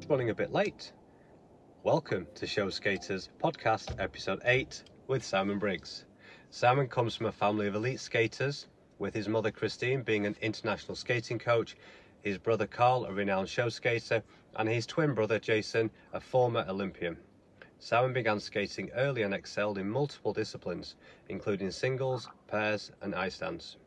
running a bit late. Welcome to Showskaters podcast episode 8 with Simon Briggs. Simon comes from a family of elite skaters, with his mother Christine being an international skating coach, his brother Carl a renowned show skater, and his twin brother Jason a former Olympian. Simon began skating early and excelled in multiple disciplines, including singles, pairs and ice dance.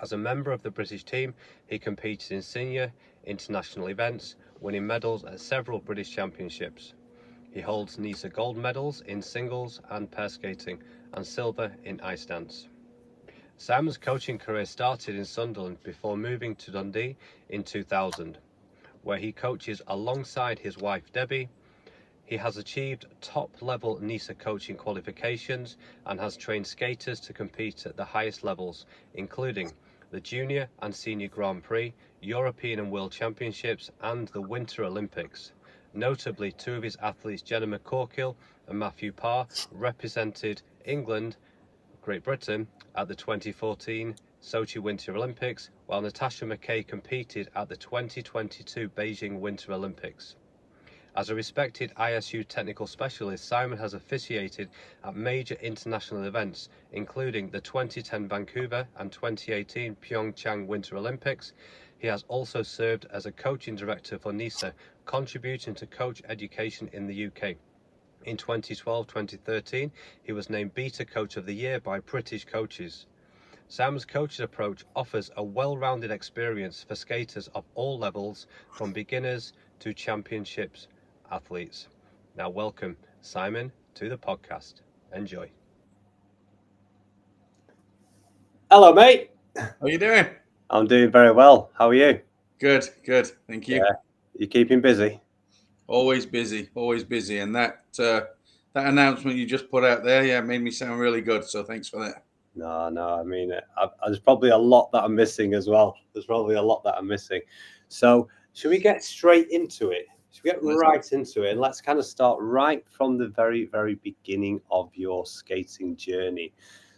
As a member of the British team, he competed in senior international events, winning medals at several British championships. He holds NISA gold medals in singles and pair skating and silver in ice dance. Simon's coaching career started in Sunderland before moving to Dundee in 2000, where he coaches alongside his wife Debbie. He has achieved top-level NISA coaching qualifications and has trained skaters to compete at the highest levels, including the Junior and Senior Grand Prix, European and World Championships, and the Winter Olympics. Notably, two of his athletes, Jenna McCorkill and Matthew Parr, represented England, Great Britain, at the 2014 Sochi Winter Olympics, while Natasha McKay competed at the 2022 Beijing Winter Olympics. As a respected ISU Technical Specialist, Simon has officiated at major international events, including the 2010 Vancouver and 2018 Pyeongchang Winter Olympics. He has also served as a coaching director for NISA, contributing to coach education in the UK. In 2012-2013, he was named Beta Coach of the Year by British coaches. Simon's coaching approach offers a well-rounded experience for skaters of all levels, from beginners to championships athletes. Now welcome Simon to the podcast. Enjoy. Hello mate. How are you doing? I'm doing very well. How are you? Good. Thank you. Yeah. You keeping busy? Always busy. And that announcement you just put out there, made me sound really good. So thanks for that. No. I mean, there's probably a lot that I'm missing as well. So should we get straight into it? Should we get right into it? And let's kind of start right from the very, very beginning of your skating journey.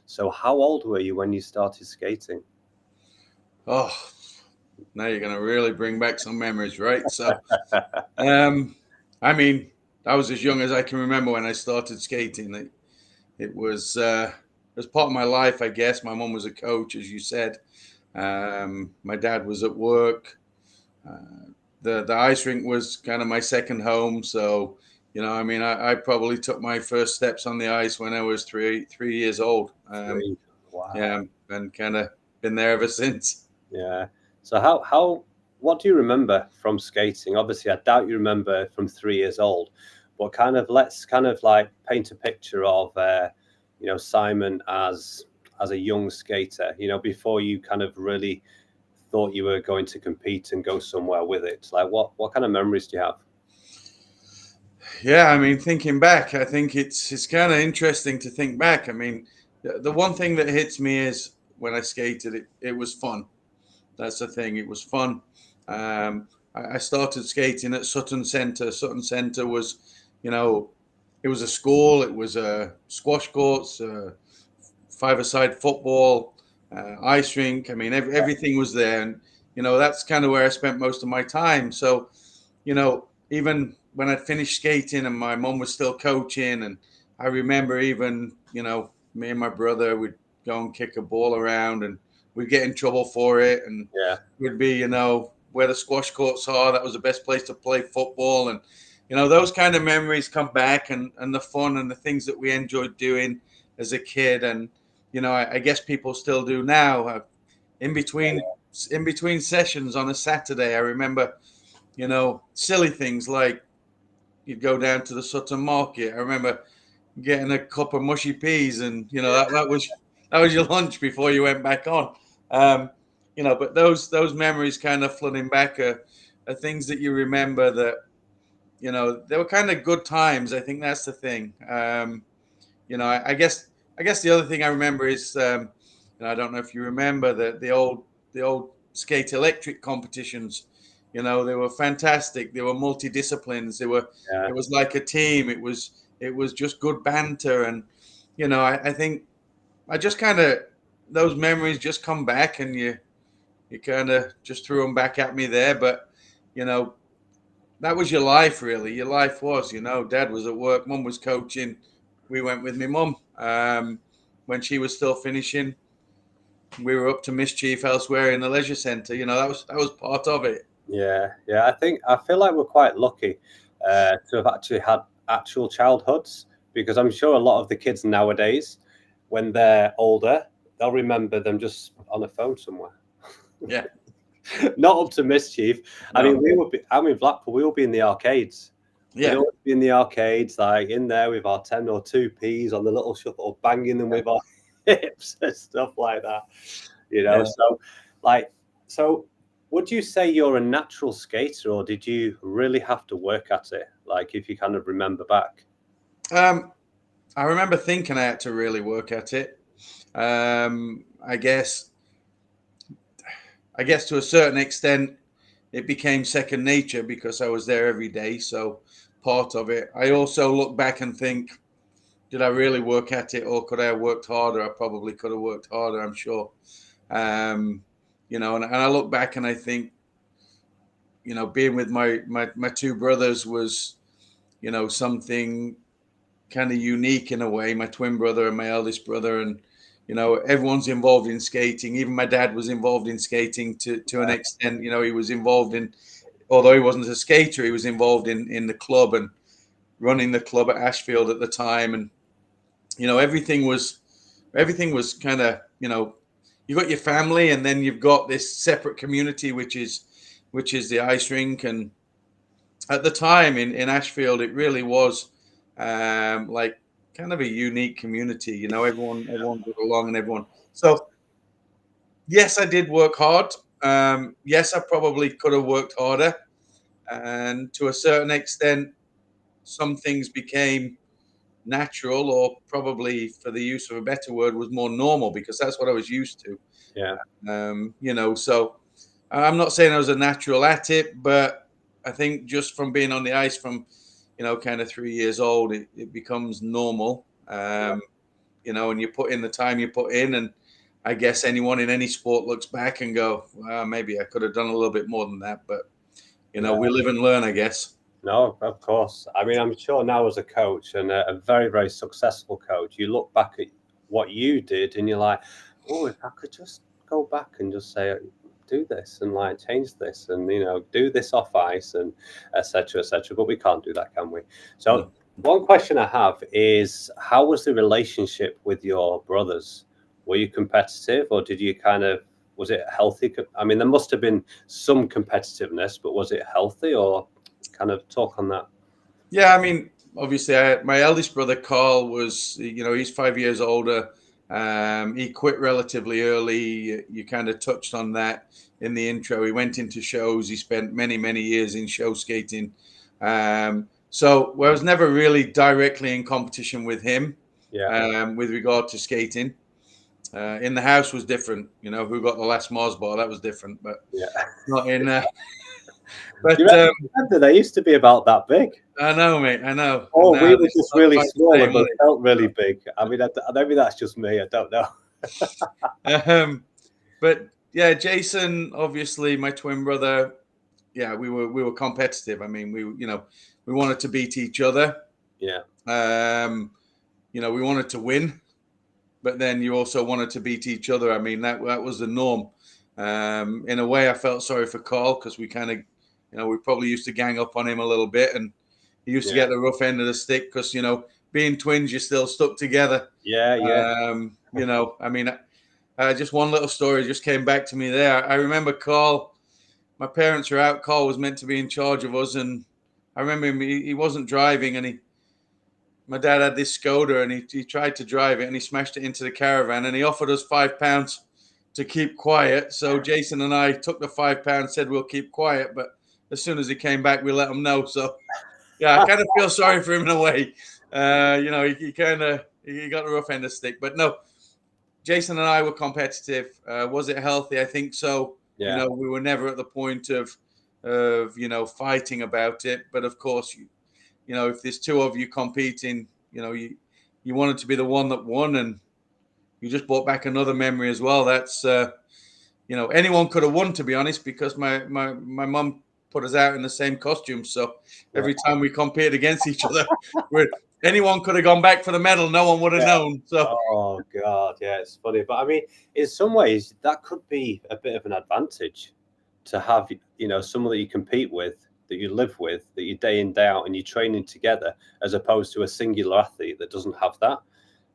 So how old were you when you started skating? Oh, now you're going to really bring back some memories, right? So, I mean, I was as young as I can remember when I started skating. It was part of my life, I guess. My mom was a coach, as you said. My dad was at work. The ice rink was kind of my second home. So, I probably took my first steps on the ice when I was three years old. Wow. Yeah, and kind of been there ever since. Yeah. So what do you remember from skating? Obviously, I doubt you remember from 3 years old, but let's paint a picture of, Simon as a young skater, before you kind of really thought you were going to compete and go somewhere with it. Like what kind of memories do you have? Yeah, I mean, thinking back, I think it's kind of interesting to think back. I mean, the one thing that hits me is when I skated, it was fun. That's the thing. It was fun. I started skating at Sutton Centre. Sutton Centre was, it was a school. It was squash courts, five-a-side football, ice rink. I mean, everything was there. And, that's kind of where I spent most of my time. So, even when I'd finished skating and my mom was still coaching, and I remember even, me and my brother would go and kick a ball around and we'd get in trouble for it. And we'd be, where the squash courts are, that was the best place to play football. And, those kind of memories come back, and the fun and the things that we enjoyed doing as a kid. And, I guess people still do now. In between sessions on a Saturday, I remember, silly things like you'd go down to the Sutton Market. I remember getting a cup of mushy peas, and that was your lunch before you went back on. But those memories kind of flooding back are things that you remember that, they were kind of good times. I think that's the thing. I guess the other thing I remember is, I don't know if you remember the old skate electric competitions. They were fantastic. They were multidisciplines. It was like a team. It was just good banter. And, I think I just kind of, those memories just come back, and you kind of just threw them back at me there. But, that was your life, really. Your life was, dad was at work, mum was coaching. We went with my mum. When she was still finishing, we were up to mischief elsewhere in the leisure centre. That was part of it. Yeah, yeah. I feel like we're quite lucky to have actually had actual childhoods, because I'm sure a lot of the kids nowadays, when they're older, they'll remember them just on a phone somewhere. Yeah. Not up to mischief. I No. mean, I'm in Blackpool. We will be in the arcades. We'd Yeah. always be in the arcades, like in there with our 10 or 2p's on the little shuffle, banging them with our hips and stuff like that. Yeah. So would you say you're a natural skater, or did you really have to work at it? Like, if you kind of remember back. I remember thinking I had to really work at it. I guess to a certain extent, it became second nature because I was there every day. So part of it. I also look back and think, did I really work at it, or could I have worked harder? I probably could have worked harder, I'm sure. And I look back and I think, being with my two brothers was, something kind of unique in a way. My twin brother and my eldest brother, and everyone's involved in skating. Even my dad was involved in skating to an extent. He was involved in, although he wasn't a skater, he was involved in the club and running the club at Ashfield at the time. And everything was kind of, you got your family, and then you've got this separate community, which is the ice rink. And at the time in Ashfield, it really was like kind of a unique community. Everyone got along, and everyone. So yes, I did work hard. Yes, I probably could have worked harder, and to a certain extent, some things became natural, or probably, for the use of a better word, was more normal, because that's what I was used to. Yeah. So I'm not saying I was a natural at it, but I think just from being on the ice from, kind of 3 years old, it becomes normal. And you put in the time you put in, and I guess anyone in any sport looks back and go, well, maybe I could have done a little bit more than that, but we live and learn, I guess. No, of course. I mean, I'm sure now as a coach, and a very, very successful coach, you look back at what you did and you're like, oh, if I could just go back and just say, do this and like change this and, do this off ice and et cetera, et cetera. But we can't do that, can we? So No. one question I have is, how was the relationship with your brothers? Were you competitive, or was it healthy? I mean, there must have been some competitiveness, but was it healthy, or kind of talk on that? Yeah, I mean, obviously, my eldest brother Carl was, he's 5 years older. He quit relatively early. You kind of touched on that in the intro. He went into shows. He spent many, many years in show skating. So I was never really directly in competition with him. With regard to skating. In the house was different. Who got the last Mars bar? That was different, but not in. But They used to be about that big. I know, mate. I know. Oh, we were just really small, and they felt really big. I mean, maybe that's just me. I don't know. But yeah, Jason, obviously my twin brother. Yeah, we were competitive. I mean, we wanted to beat each other. Yeah. We wanted to win, but then you also wanted to beat each other. I mean, that was the norm. In a way, I felt sorry for Carl, because we kind of, we probably used to gang up on him a little bit, and he used to get the rough end of the stick because, being twins, you're still stuck together. Yeah. I mean, just one little story just came back to me there. I remember Carl, my parents were out. Carl was meant to be in charge of us, and I remember him, he wasn't driving, and my dad had this Skoda, and he tried to drive it, and he smashed it into the caravan, and he offered us £5 to keep quiet. So Jason and I took the £5, said we'll keep quiet, but as soon as he came back, we let him know. So yeah, I kind of feel sorry for him in a way. He got the rough end of the stick, but no, Jason and I were competitive. Was it healthy? I think so. Yeah. We were never at the point of fighting about it. But of course, if there's two of you competing, you wanted to be the one that won, and you just brought back another memory as well. That's anyone could have won, to be honest, because my mum put us out in the same costume. So every time we competed against each other, anyone could have gone back for the medal. No one would have known. So oh God, yeah, it's funny, but I mean, in some ways, that could be a bit of an advantage to have, someone that you compete with, that you live with, that you day in day out, and you're training together, as opposed to a singular athlete that doesn't have that.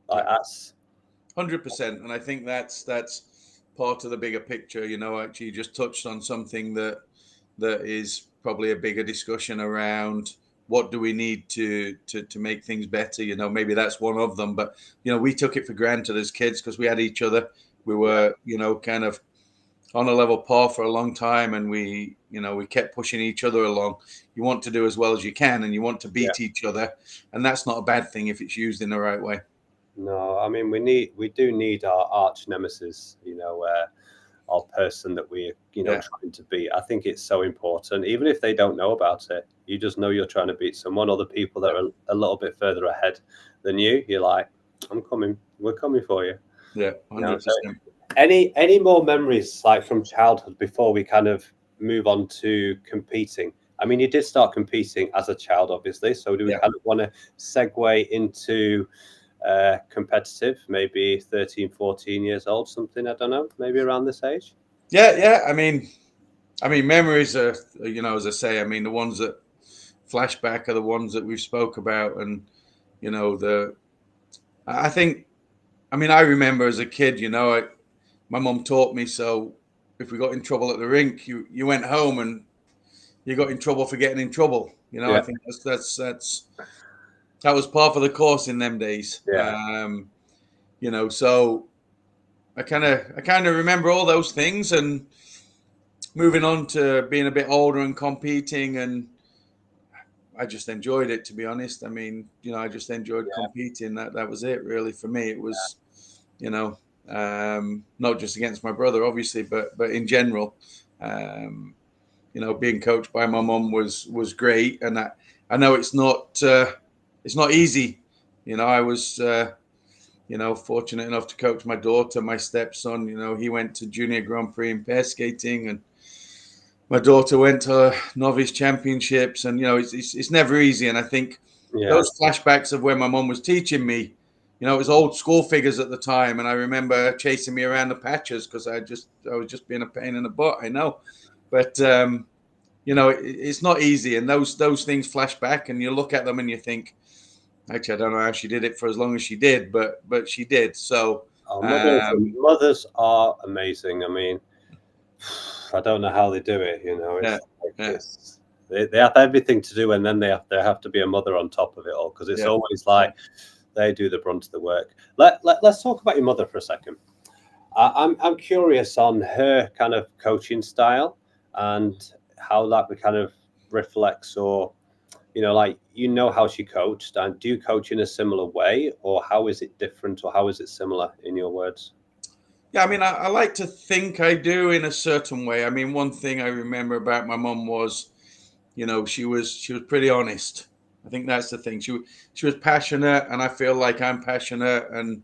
Like that's 100%, and I think that's part of the bigger picture. Actually, you just touched on something that is probably a bigger discussion around what do we need to make things better. Maybe that's one of them. But we took it for granted as kids because we had each other. We were kind of on a level par for a long time, and we kept pushing each other along. You want to do as well as you can, and you want to beat each other, and that's not a bad thing if it's used in the right way. No, I mean we do need our arch nemesis, our person that we're trying to beat. I think it's so important, even if they don't know about it. You just know you're trying to beat someone, or the people that are a little bit further ahead than you. You're like, I'm coming, we're coming for you. Yeah, 100%. So any more memories like from childhood before we kind of move on to competing? I mean, you did start competing as a child, obviously. So do we kind of want to segue into competitive, maybe 13, 14 years old, something, I don't know, maybe around this age? Yeah. I mean, memories are, as I say, I mean, the ones that flashback are the ones that we've spoke about. And, I think, I remember as a kid, my mom taught me, so if we got in trouble at the rink, you went home and you got in trouble for getting in trouble. I think that was part of the course in them days. So I kind of remember all those things, and moving on to being a bit older and competing, and I just enjoyed it, to be honest. I mean, I just enjoyed competing. That was it really for me. It was, not just against my brother, obviously, but in general. Being coached by my mum was great, and I know it's not easy. I was fortunate enough to coach my daughter, my stepson. He went to Junior Grand Prix in pair skating, and my daughter went to novice championships. And it's never easy. And I think those flashbacks of when my mum was teaching me, it was old school figures at the time, and I remember chasing me around the patches because I was just being a pain in the butt. I know, but it's not easy, and those things flash back, and you look at them and you think, actually, I don't know how she did it for as long as she did, but she did. So mothers are amazing. I mean, I don't know how they do it. They have everything to do, and then they have to be a mother on top of it all, because it's always like they do the brunt of the work. Let's talk about your mother for a second. I'm curious on her kind of coaching style and how that kind of reflects, or how she coached, and do you coach in a similar way, or how is it different, or how is it similar in your words? Yeah, I mean, I like to think I do in a certain way. I mean, one thing I remember about my mum was, she was pretty honest. I think that's the thing. She was passionate, and I feel like I'm passionate and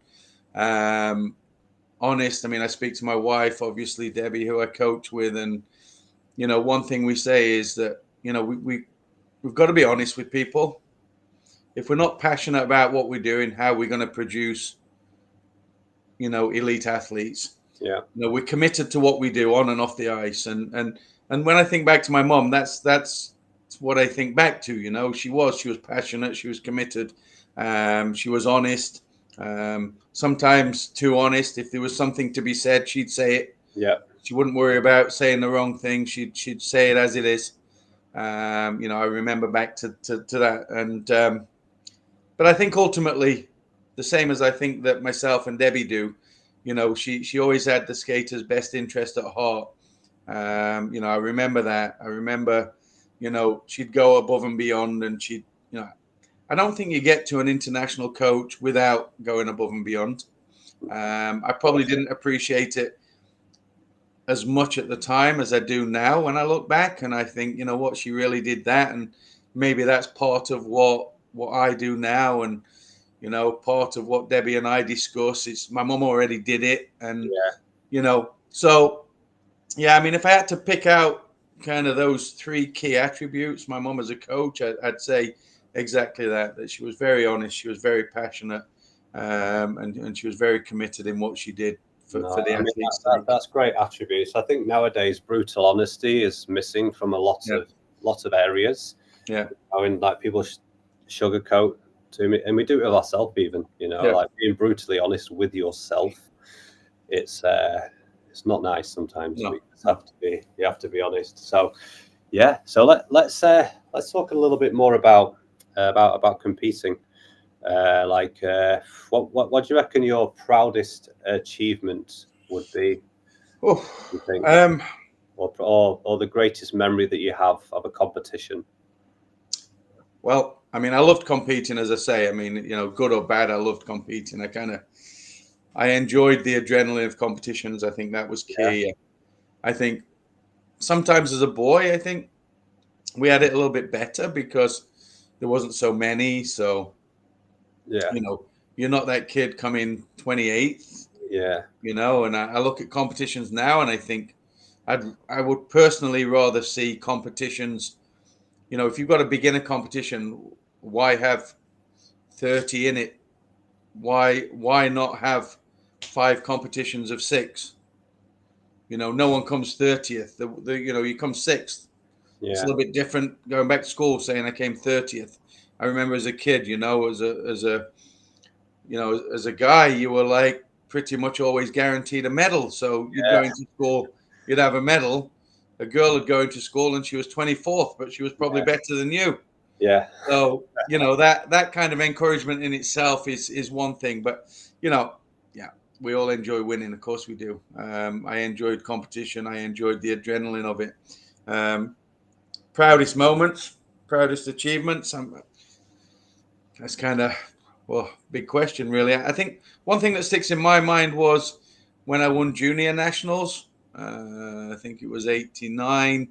honest. I mean, I speak to my wife, obviously, Debbie, who I coach with, and one thing we say is that we've got to be honest with people. If we're not passionate about what we're doing, how we're going to produce, elite athletes. Yeah. We're committed to what we do on and off the ice. And when I think back to my mom, that's what I think back to. She was passionate. She was committed. She was honest. Sometimes too honest. If there was something to be said, she'd say it. Yeah. She wouldn't worry about saying the wrong thing. She'd say it as it is. I remember back to that. And but I think ultimately, the same as I think that myself and Debbie do, she always had the skater's best interest at heart. I remember that. I remember, she'd go above and beyond, and she'd, I don't think you get to an international coach without going above and beyond. I probably didn't appreciate it as much at the time as I do now when I look back, and I think, what, she really did that, and maybe that's part of what I do now, and part of what Debbie and I discuss. It's my mom already did it, and so I mean, if I had to pick out kind of those three key attributes. My mum as a coach, I'd say exactly that she was very honest, she was very passionate, and she was very committed in what she did for the I mean, athletes. that's great attributes. I think nowadays brutal honesty is missing from a lot of areas. Yeah. I mean, like people sugarcoat to me, and we do it with ourselves even. Like being brutally honest with yourself. It's not nice sometimes. No. You have to be honest. So yeah. So let's talk a little bit more about competing. What do you reckon your proudest achievement would be? Oh, You think, um, or the greatest memory that you have of a competition? well, I mean, I loved competing, as I say. I mean, good or bad, I loved competing. I enjoyed the adrenaline of competitions. I think that was key. Yeah. I think sometimes as a boy, I think we had it a little bit better because there wasn't so many. So, Yeah. You're not that kid coming 28th, Yeah. and I look at competitions now and I think I would personally rather see competitions. If you've got a beginner competition, why have 30 in it? Why not have 5 competitions of 6? No one comes 30th. You come 6th. It's a Yeah. little bit different going back to school saying I came 30th. I remember as a kid, as a guy, you were like pretty much always guaranteed a medal. So you'd go into school, you'd have a medal. A girl would go into school and she was 24th, but she was probably better than you. Yeah. So that kind of encouragement in itself is one thing. But yeah, we all enjoy winning. Of course we do. I enjoyed competition. I enjoyed the adrenaline of it. Proudest moments, proudest achievements. That's kind of big question, really. I think one thing that sticks in my mind was when I won junior nationals. I think it was '89,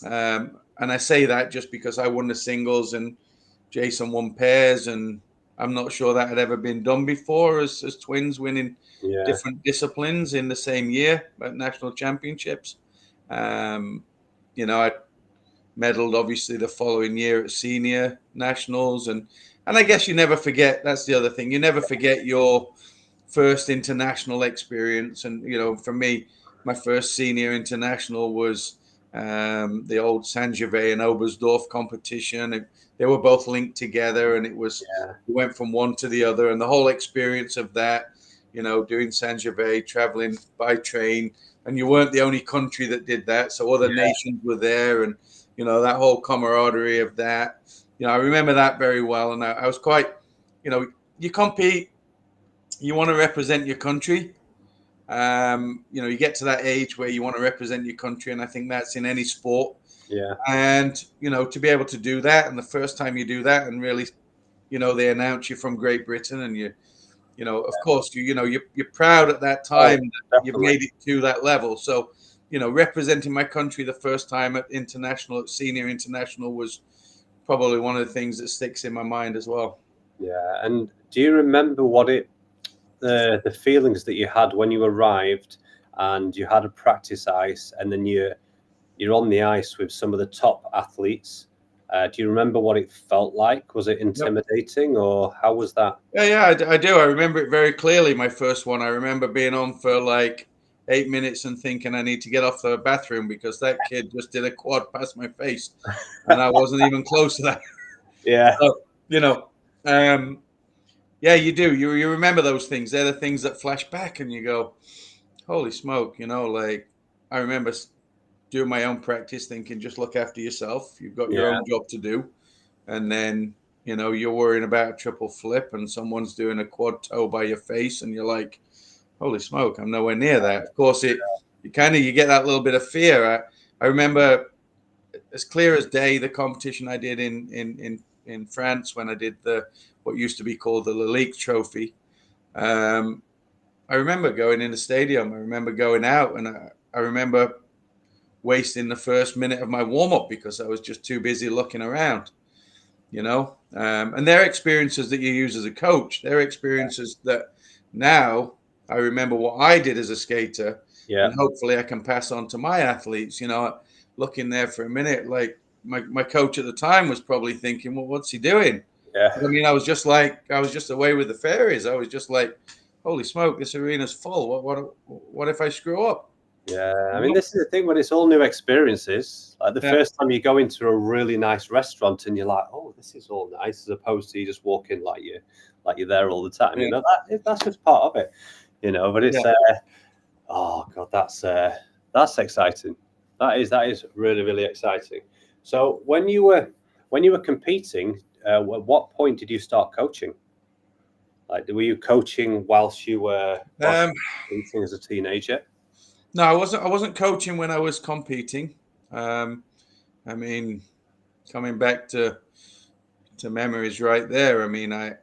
and I say that just because I won the singles and Jason won pairs, and I'm not sure that had ever been done before as twins winning different disciplines in the same year at national championships. I medaled obviously the following year at senior nationals, and I guess you never forget. That's the other thing. You never forget your first international experience. And for me, my first senior international was the old San Gervais and Oberstdorf competition. They were both linked together, and we went from one to the other, and the whole experience of that. Doing San Gervais, traveling by train, and you weren't the only country that did that. So other nations were there, and that whole camaraderie of that. I remember that very well, and I was quite, you compete, you want to represent your country. You get to that age where you want to represent your country, and I think that's in any sport. Yeah. And to be able to do that, and the first time you do that, and really, they announce you from Great Britain, and of course, you're proud at that time that you've made it to that level. So, representing my country the first time at senior international was probably one of the things that sticks in my mind as well. Yeah. And do you remember the feelings that you had when you arrived and you had a practice ice, and then you're on the ice with some of the top athletes? Do you remember what it felt like? Was it intimidating, or how was that? Yeah, I do. I remember it very clearly. My first one, I remember being on for like 8 minutes and thinking I need to get off the bathroom because that kid just did a quad past my face, and I wasn't even close to that. Yeah. So, yeah, you do. You remember those things. They're the things that flash back, and you go, "Holy smoke!" Like I remember doing my own practice, thinking, "Just look after yourself. You've got your own job to do," and then you're worrying about a triple flip, and someone's doing a quad toe by your face, and you're like, "Holy smoke! I'm nowhere near that." Of course, you get that little bit of fear. I remember as clear as day the competition I did in France when I did what used to be called the Lalique Trophy. I remember going in the stadium. I remember going out, and I remember wasting the first minute of my warm up because I was just too busy looking around. And their experiences that you use as a coach, their experiences that now I remember what I did as a skater, and hopefully I can pass on to my athletes. looking there for a minute. Like my coach at the time was probably thinking, well, what's he doing? Yeah. I mean, I was just away with the fairies. I was just like, holy smoke, this arena's full. What if I screw up? Yeah, I mean, this is the thing when it's all new experiences. Like the first time you go into a really nice restaurant and you're like, "Oh, this is all nice," as opposed to you just walk in like you're there all the time. Yeah. You know, that's just part of it. You know, but it's oh god, that's exciting. That is really really exciting. So when you were competing, at what point did you start coaching? Like, were you coaching whilst you were competing as a teenager? No, I wasn't coaching when I was competing. I mean, coming back to memories right there. I mean, I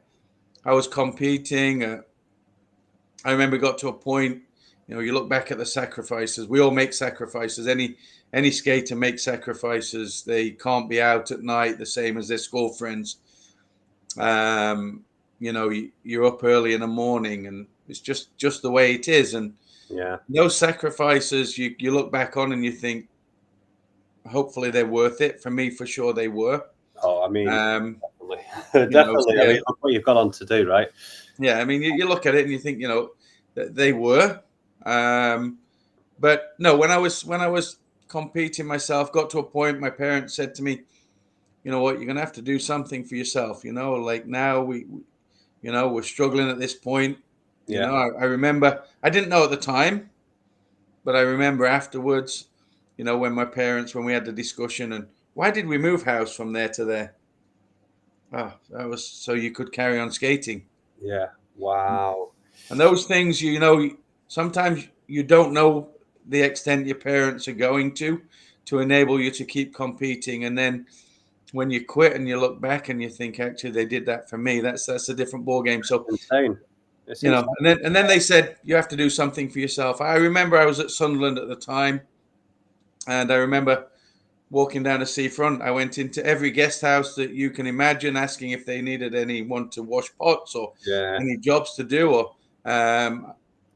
was competing. I remember it got to a point. You know, you look back at the sacrifices. We all make sacrifices. Any skater makes sacrifices. They can't be out at night the same as their school friends. You know, you're up early in the morning, and it's just the way it is. And Yeah. those sacrifices, you look back on and you think, hopefully they're worth it. For me, for sure, they were. Oh, I mean, definitely. Definitely. I mean, look what you've got on to do, right? Yeah, I mean, you look at it and you think, you know, that they were. But no, when I was competing myself, got to a point. My parents said to me, you know what, you're gonna have to do something for yourself. You know, like now we're struggling at this point. You know, I remember, I didn't know at the time, but I remember afterwards, you know, when we had the discussion, and why did we move house from there to there? Oh, that was so you could carry on skating. Yeah. Wow. And those things, you know, sometimes you don't know the extent your parents are going to enable you to keep competing. And then when you quit and you look back and you think, actually, they did that for me. That's a different ball game. So Insane. It's you know, insane. and then they said you have to do something for yourself. I remember I was at Sunderland at the time, and I remember walking down the seafront. I went into every guest house that you can imagine, asking if they needed anyone to wash pots or any jobs to do. Or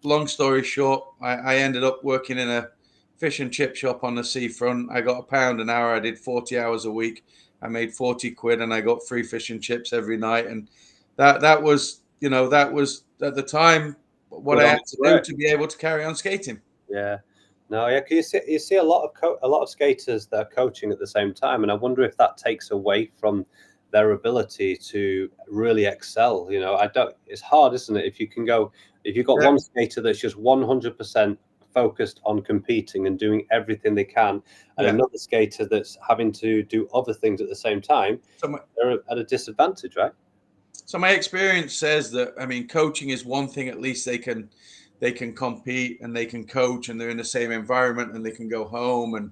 long story short, I ended up working in a fish and chip shop on the seafront. I got £1 an hour. I did 40 hours a week. I made 40 quid, and I got free fish and chips every night. And that was, you know, that was at the time what I had to do to be able to carry on skating. Yeah. No, yeah, 'cause you see a lot of skaters that are coaching at the same time, and I wonder if that takes away from their ability to really excel. You know, it's hard, isn't it? If you've got one skater that's just 100% focused on competing and doing everything they can, and another skater that's having to do other things at the same time, they're at a disadvantage, right? So my experience says that, I mean, coaching is one thing. At least they can compete and they can coach, and they're in the same environment, and they can go home. And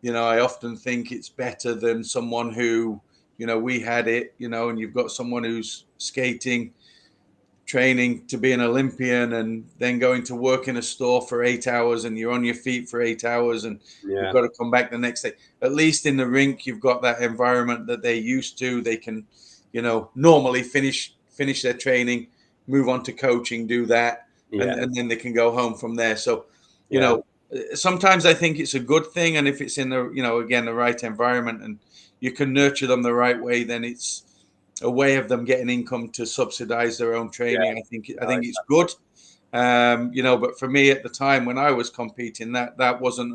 you know, I often think it's better than someone who, you know, we had it, you know, and you've got someone who's skating, training to be an Olympian, and then going to work in a store for 8 hours, and you're on your feet for 8 hours, and you've got to come back the next day. At least in the rink, you've got that environment that they're used to. They can, you know, normally finish their training, move on to coaching, do that, and then they can go home from there. So, you know, sometimes I think it's a good thing, and if it's in the, you know, again, the right environment, and you can nurture them the right way, then it's a way of them getting income to subsidize their own training. I think it's good. You know, but for me at the time when I was competing, that wasn't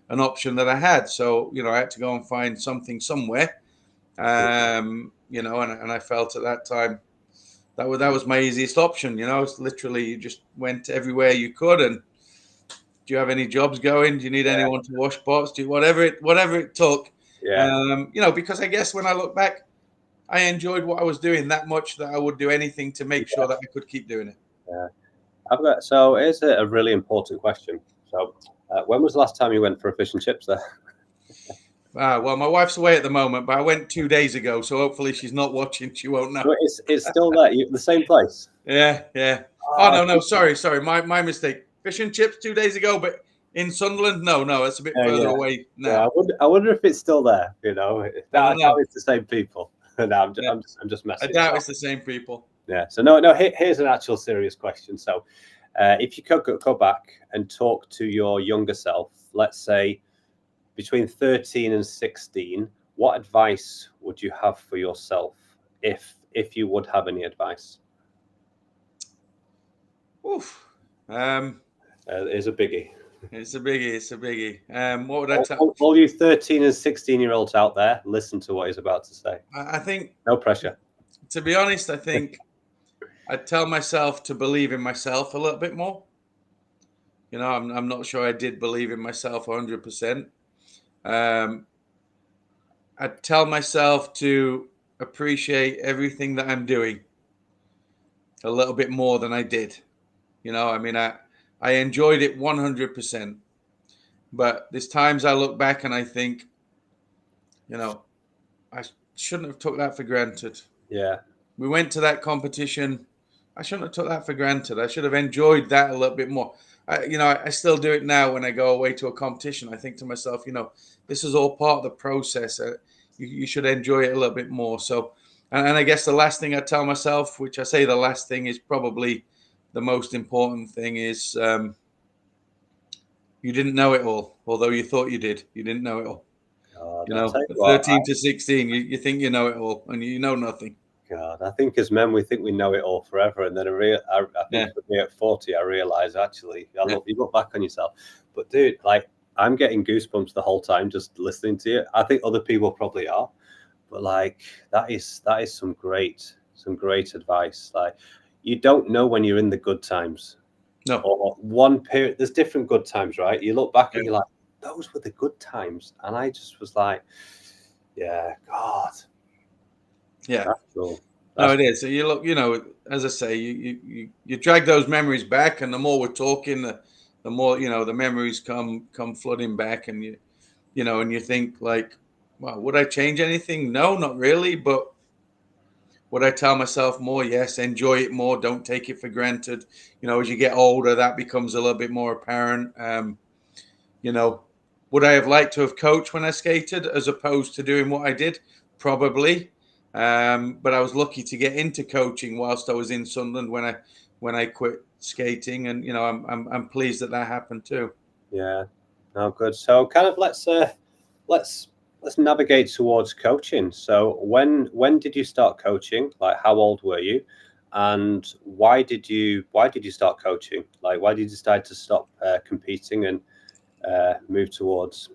an option that I had. So, you know, I had to go and find something somewhere. You know, and I felt at that time that was my easiest option. You know, it's literally, you just went everywhere you could. And do you have any jobs going? Do you need anyone to wash pots? Do you, whatever it took. You know, because I guess when I look back, I enjoyed what I was doing that much that I would do anything to make sure that I could keep doing it. Yeah. So here's a really important question. So when was the last time you went for a fish and chips there? Well, my wife's away at the moment, but I went 2 days ago, so hopefully she's not watching. She won't know. It's still there, the same place. Yeah. Oh no, sorry, my mistake. Fish and chips 2 days ago, but in Sunderland, no, it's a bit further away now. Yeah, I wonder if it's still there. You know, I doubt it's the same people. No, I'm just messing. I doubt it's the same people. Yeah. So no. Here's an actual serious question. So, if you could go back and talk to your younger self, let's say between 13 and 16, what advice would you have for yourself, if you would have any advice? Oof. It is a biggie. It's a biggie. It's a biggie. What would I tell? All you 13 and 16-year-olds out there, listen to what he's about to say. I think, No pressure. to be honest, I think I'd tell myself to believe in myself a little bit more. You know, I'm not sure I did believe in myself 100%. I'd tell myself to appreciate everything that I'm doing a little bit more than I did. You know, I mean, I enjoyed it 100%. But there's times I look back and I think, you know, I shouldn't have took that for granted. Yeah. We went to that competition. I shouldn't have took that for granted. I should have enjoyed that a little bit more. I still do it now when I go away to a competition. I think to myself, you know, this is all part of the process. You should enjoy it a little bit more. So, and I guess the last thing I tell myself, which I say the last thing is probably the most important thing, is you didn't know it all, although you thought you did. You didn't know it all. You know, 13 to 16, you think you know it all, and you know nothing. God, I think as men we think we know it all forever, and then I think for me at 40, I realize actually, you look back on yourself. But dude, like, I'm getting goosebumps the whole time just listening to you. I think other people probably are, but like that is some great advice. Like, you don't know when you're in the good times. No. Or one period. There's different good times, right? You look back and you're like, those were the good times, and I just was like, yeah, God. Yeah. That's cool. No, it is. So you look, you know, as I say, you drag those memories back, and the more we're talking, the more, you know, the memories come flooding back, and you know, and you think like, well, would I change anything? No, not really. But would I tell myself more? Yes, enjoy it more. Don't take it for granted. You know, as you get older, that becomes a little bit more apparent. You know, would I have liked to have coached when I skated as opposed to doing what I did? Probably. But I was lucky to get into coaching whilst I was in Sunderland when I quit skating, and you know, I'm pleased that happened too. Yeah, no, good. So kind of let's navigate towards coaching. So when did you start coaching? Like, how old were you, and why did you start coaching? Like, why did you decide to stop competing and move towards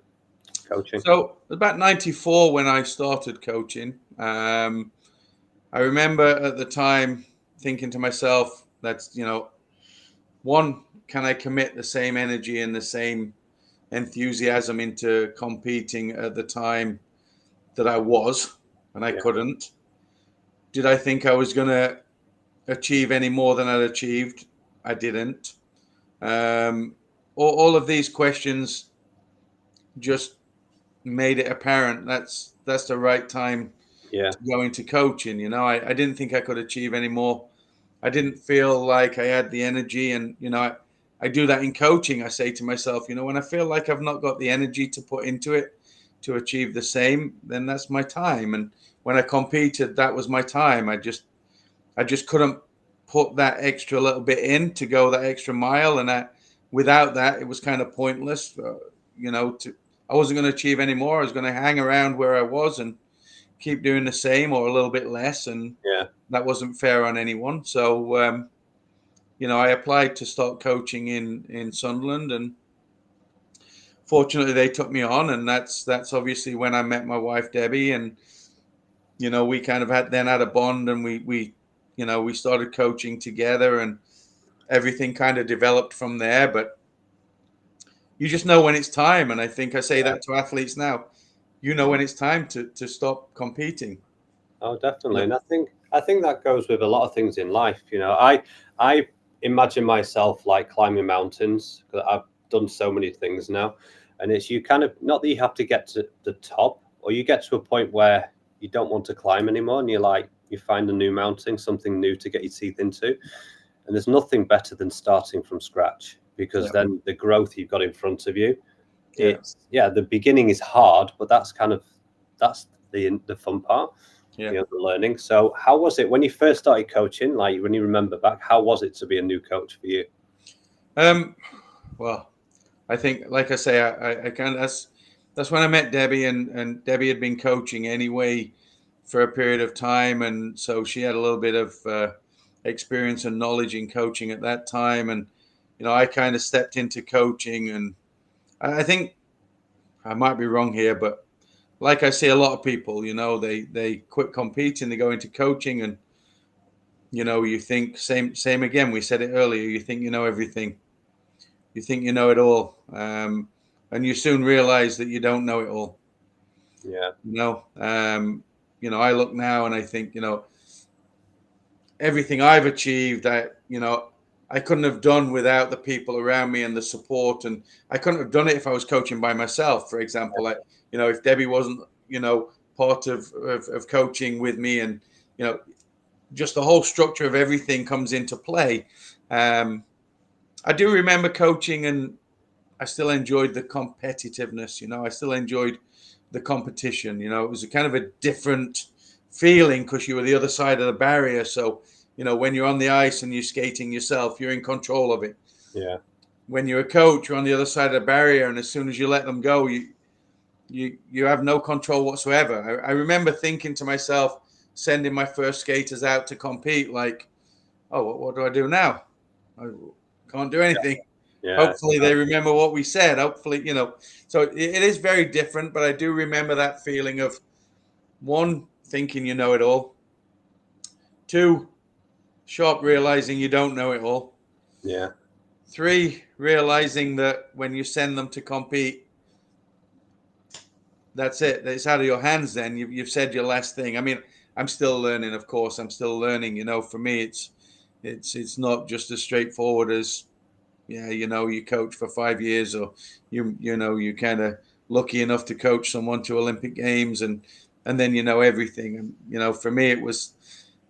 coaching? So about 94 when I started coaching. I remember at the time thinking to myself, that's, you know, one, can I commit the same energy and the same enthusiasm into competing at the time that I was, and I couldn't? Did I think I was going to achieve any more than I'd achieved? I didn't. All of these questions just made it apparent that's the right time to go into coaching. You know, I didn't think I could achieve any more. I didn't feel like I had the energy, and you know, I do that in coaching. I say to myself, you know, when I feel like I've not got the energy to put into it to achieve the same, then that's my time. And when I competed, that was my time. I just couldn't put that extra little bit in to go that extra mile, and without that, it was kind of pointless. You know, I wasn't going to achieve any more. I was going to hang around where I was and keep doing the same or a little bit less, and that wasn't fair on anyone. So, you know, I applied to start coaching in Sunderland, and fortunately, they took me on, and that's obviously when I met my wife Debbie, and you know, we kind of had a bond, and we you know, we started coaching together, and everything kind of developed from there. But you just know when it's time, and I think I say that to athletes now. You know when it's time to stop competing. Oh, definitely. And I think that goes with a lot of things in life. You know, I imagine myself like climbing mountains, because I've done so many things now, and it's, you kind of, not that you have to get to the top, or you get to a point where you don't want to climb anymore, and you're like, you find a new mountain, something new to get your teeth into, and there's nothing better than starting from scratch, because then the growth you've got in front of you, it's the beginning is hard, but that's the fun part. You know, the learning. So how was it when you first started coaching? Like, when you remember back, how was it to be a new coach for you? Well, I think, like I say, I kind of, that's when I met Debbie, and Debbie had been coaching anyway for a period of time, and so she had a little bit of experience and knowledge in coaching at that time, and I kind of stepped into coaching, and I think I might be wrong here, but like I see a lot of people, they quit competing, they go into coaching, and you think same again. We said it earlier. You think you know everything. You think you know it all, and you soon realize that you don't know it all. Yeah. I look now and I think, everything I've achieved, I couldn't have done without the people around me and the support, and I couldn't have done it if I was coaching by myself. For example, if Debbie wasn't, part of coaching with me, and just the whole structure of everything comes into play. I do remember coaching, and I still enjoyed the competitiveness. I still enjoyed the competition. It was a kind of a different feeling because you were the other side of the barrier. So, when you're on the ice and you're skating yourself, you're in control of it. Yeah. When you're a coach, you're on the other side of the barrier, and as soon as you let them go, you have no control whatsoever. I remember thinking to myself, sending my first skaters out to compete, like, oh, what do I do now? I can't do anything. Yeah. Hopefully they remember what we said. Hopefully, so it is very different, but I do remember that feeling of, one, thinking you know it all. Two, sharp realizing you don't know it all. Yeah. Three, realizing that when you send them to compete, that's it. It's out of your hands then. You've said your last thing. I mean, I'm still learning, of course. I'm still learning. For me, it's not just as straightforward as, yeah, you coach for 5 years, or you kind of lucky enough to coach someone to Olympic Games, and then everything. And for me, it was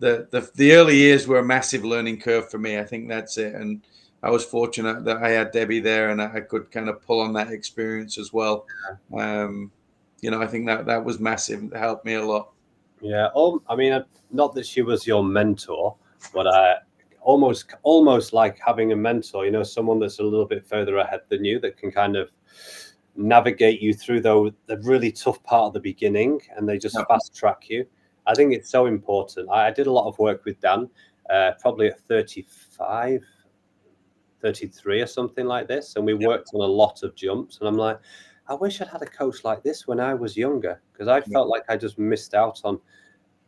the early years were a massive learning curve for me. I think that's it. And I was fortunate that I had Debbie there, and I could kind of pull on that experience as well. I think that was massive. It helped me a lot. Yeah. I mean, not that she was your mentor, but almost like having a mentor, someone that's a little bit further ahead than you, that can kind of navigate you through the really tough part of the beginning, and they just fast track you. I think it's so important. I did a lot of work with Dan, probably at 35, 33 or something like this, and we worked on a lot of jumps, and I'm like, I wish I'd had a coach like this when I was younger, because I felt like I just missed out on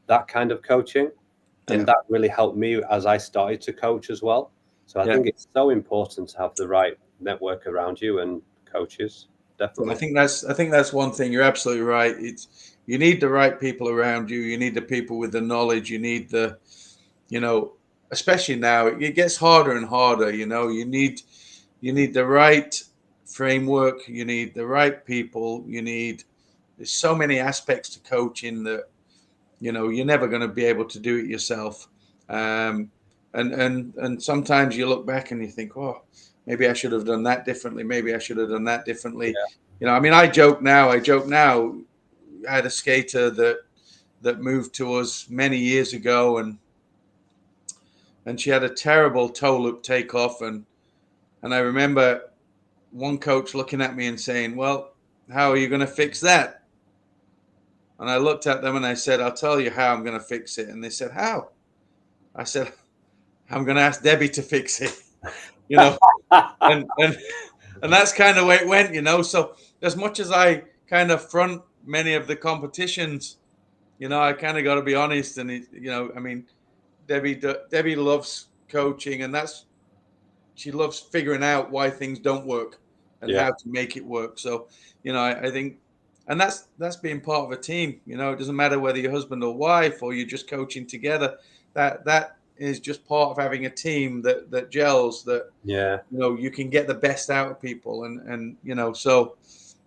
that kind of coaching. And that really helped me as I started to coach as well. So I think it's so important to have the right network around you and coaches. Definitely. I think that's one thing. You're absolutely right. You need the right people around you. You need the people with the knowledge. You need the, especially now, it gets harder and harder. You need the right framework. You need the right people. There's so many aspects to coaching that, you're never going to be able to do it yourself. And sometimes you look back and you think, oh, maybe I should have done that differently. Maybe I should have done that differently. Yeah. I mean, I joke now. I had a skater that moved to us many years ago, and she had a terrible toe loop takeoff, and I remember one coach looking at me and saying, well, how are you going to fix that? And I looked at them and I said, I'll tell you how I'm going to fix it. And they said, how? I said, I'm going to ask Debbie to fix it. And that's kind of the way it went. So as much as I kind of front many of the competitions, I kind of got to be honest. And I mean, Debbie loves coaching, and she loves figuring out why things don't work and how to make it work. So I think, and that's being part of a team. It doesn't matter whether you're husband or wife or you're just coaching together. That is just part of having a team that gels. That you can get the best out of people, and so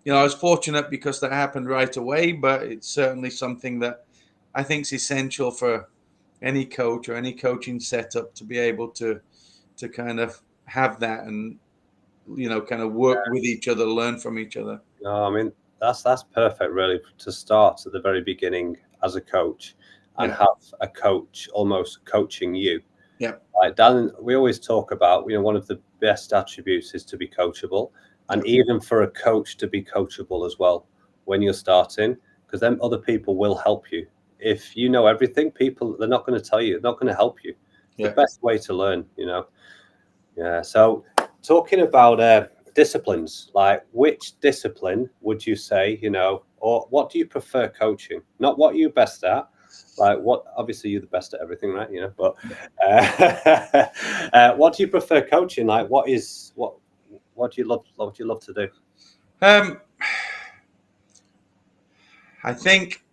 I was fortunate because that happened right away. But it's certainly something that I think is essential for any coach or any coaching setup to be able to kind of have that, and kind of work with each other, learn from each other. No, I mean, that's perfect, really, to start at the very beginning as a coach and have a coach almost coaching you. Yeah. Like Dan, we always talk about, one of the best attributes is to be coachable, and even for a coach to be coachable as well. when you're starting, because then other people will help you. If you know everything, they're not going to tell you, they're not going to help you. It's the best way to learn, Yeah. So talking about disciplines, like which discipline would you say, or what do you prefer coaching? Not what you're best at, like what, obviously you're the best at everything, right? But what do you prefer coaching? Like what do you love? What do you love to do? I think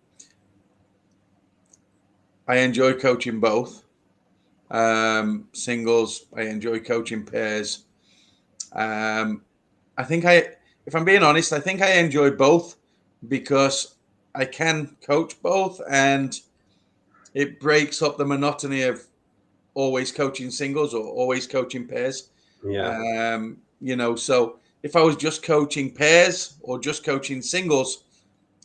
I enjoy coaching both. Singles, I enjoy coaching pairs. If I'm being honest, I think I enjoy both because I can coach both, and it breaks up the monotony of always coaching singles or always coaching pairs. Yeah. So if I was just coaching pairs or just coaching singles,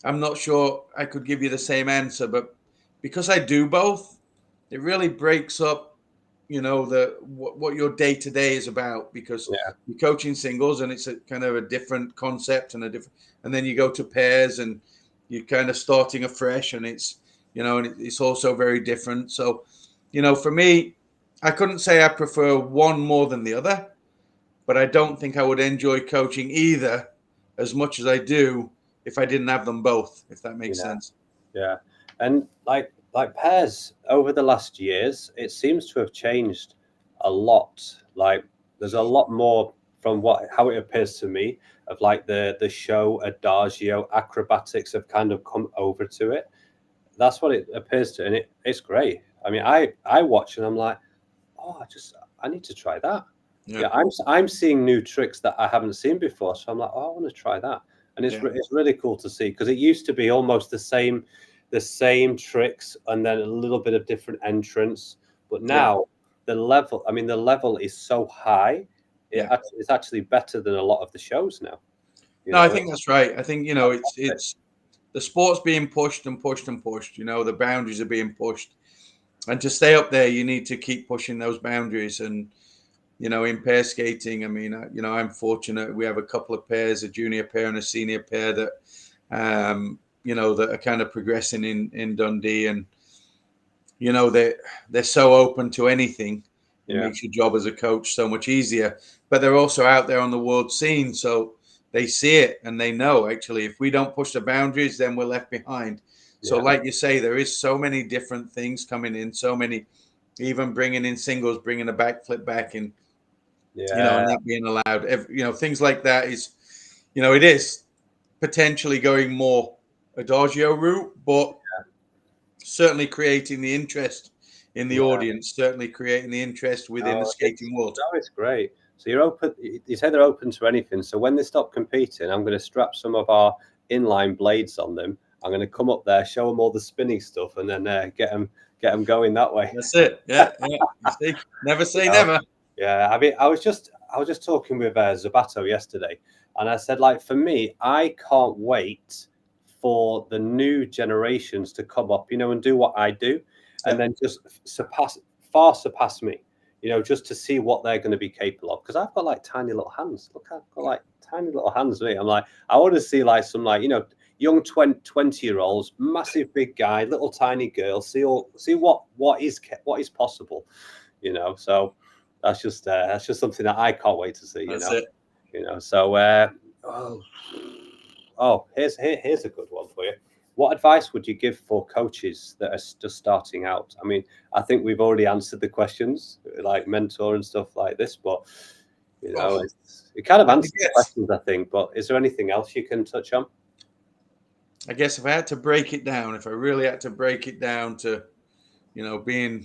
I'm not sure I could give you the same answer. But because I do both, it really breaks up what your day to day is about, because you're coaching singles and it's a kind of a different concept and and then you go to pairs and you're kind of starting afresh, and it's also very different. So for me, I couldn't say I prefer one more than the other, but I don't think I would enjoy coaching either as much as I do if I didn't have them both, if that makes sense. Yeah. And like pairs over the last years, it seems to have changed a lot. Like there's a lot more from how it appears to me of like the show, adagio, acrobatics have kind of come over to it. That's what it appears to, and it's great. I mean, I watch and I'm like, oh, I need to try that. Yeah, I'm seeing new tricks that I haven't seen before, so I'm like, oh, I want to try that, and it's really cool to see, because it used to be almost the same tricks and then a little bit of different entrance, but now the level is so high. It's actually better than a lot of the shows now. I think that's right. I think it's the sport's being pushed and pushed and pushed. The boundaries are being pushed, and to stay up there, you need to keep pushing those boundaries. And in pair skating, I mean, I'm fortunate. We have a couple of pairs, a junior pair and a senior pair that, that are kind of progressing in Dundee, and they're so open to anything. It makes your job as a coach so much easier. But they're also out there on the world scene, so they see it and they know, actually, if we don't push the boundaries, then we're left behind. So like you say, there is so many different things coming in, so many, even bringing in singles, bringing a backflip back in, and that being allowed. Things like that is, it is potentially going more adagio route, but certainly creating the interest in the audience, certainly creating the interest within the skating world. No, it's great. So you're open. You say they're open to anything. So when they stop competing, I'm going to strap some of our inline blades on them. I'm going to come up there, show them all the spinning stuff, and then get them going that way. That's it. Yeah. You see, never say never. Yeah. I mean, I was just talking with Zabato yesterday, and I said, like, for me, I can't wait for the new generations to come up, and do what I do, and then just far surpass me. Just to see what they're going to be capable of. Because I've got like tiny little hands. Look, I've got like tiny little hands. Me, I'm like, I want to see like some young 20-year-olds, massive big guy, little tiny girl. See what is possible. So that's just something that I can't wait to see. That's it. So here's a good one for you. What advice would you give for coaches that are just starting out? I mean, I think we've already answered the questions, like mentor and stuff like this, but it kind of answers the questions, I think. But is there anything else you can touch on? I guess if I had to break it down, if I really had to break it down to, being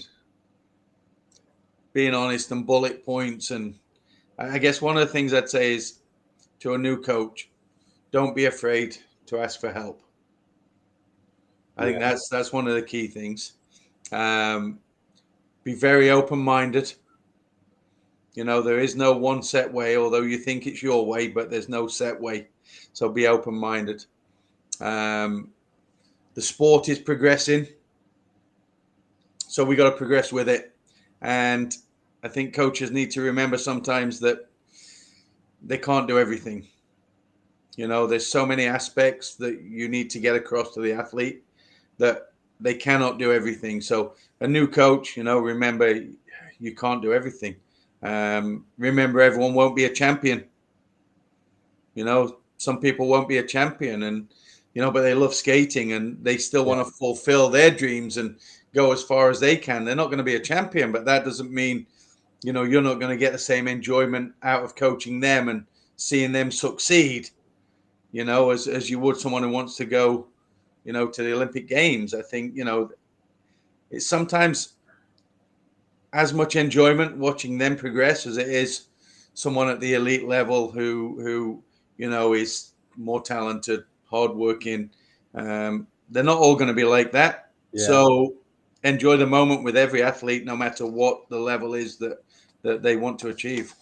honest and bullet points, and I guess one of the things I'd say is to a new coach, don't be afraid to ask for help. I think that's one of the key things. Be very open-minded. There is no one set way, although you think it's your way, but there's no set way. So be open-minded. The sport is progressing, so we got to progress with it. And I think coaches need to remember sometimes that they can't do everything. There's so many aspects that you need to get across to the athlete that they cannot do everything. So a new coach, remember, you can't do everything. Remember, everyone won't be a champion. Some people won't be a champion, and but they love skating and they still want to fulfill their dreams and go as far as they can. They're not going to be a champion, but that doesn't mean you're not going to get the same enjoyment out of coaching them and seeing them succeed, as you would someone who wants to go, to the Olympic Games. I think, it's sometimes as much enjoyment watching them progress as it is someone at the elite level who is more talented, hardworking. They're not all going to be like that. Yeah. So enjoy the moment with every athlete, no matter what the level is that they want to achieve.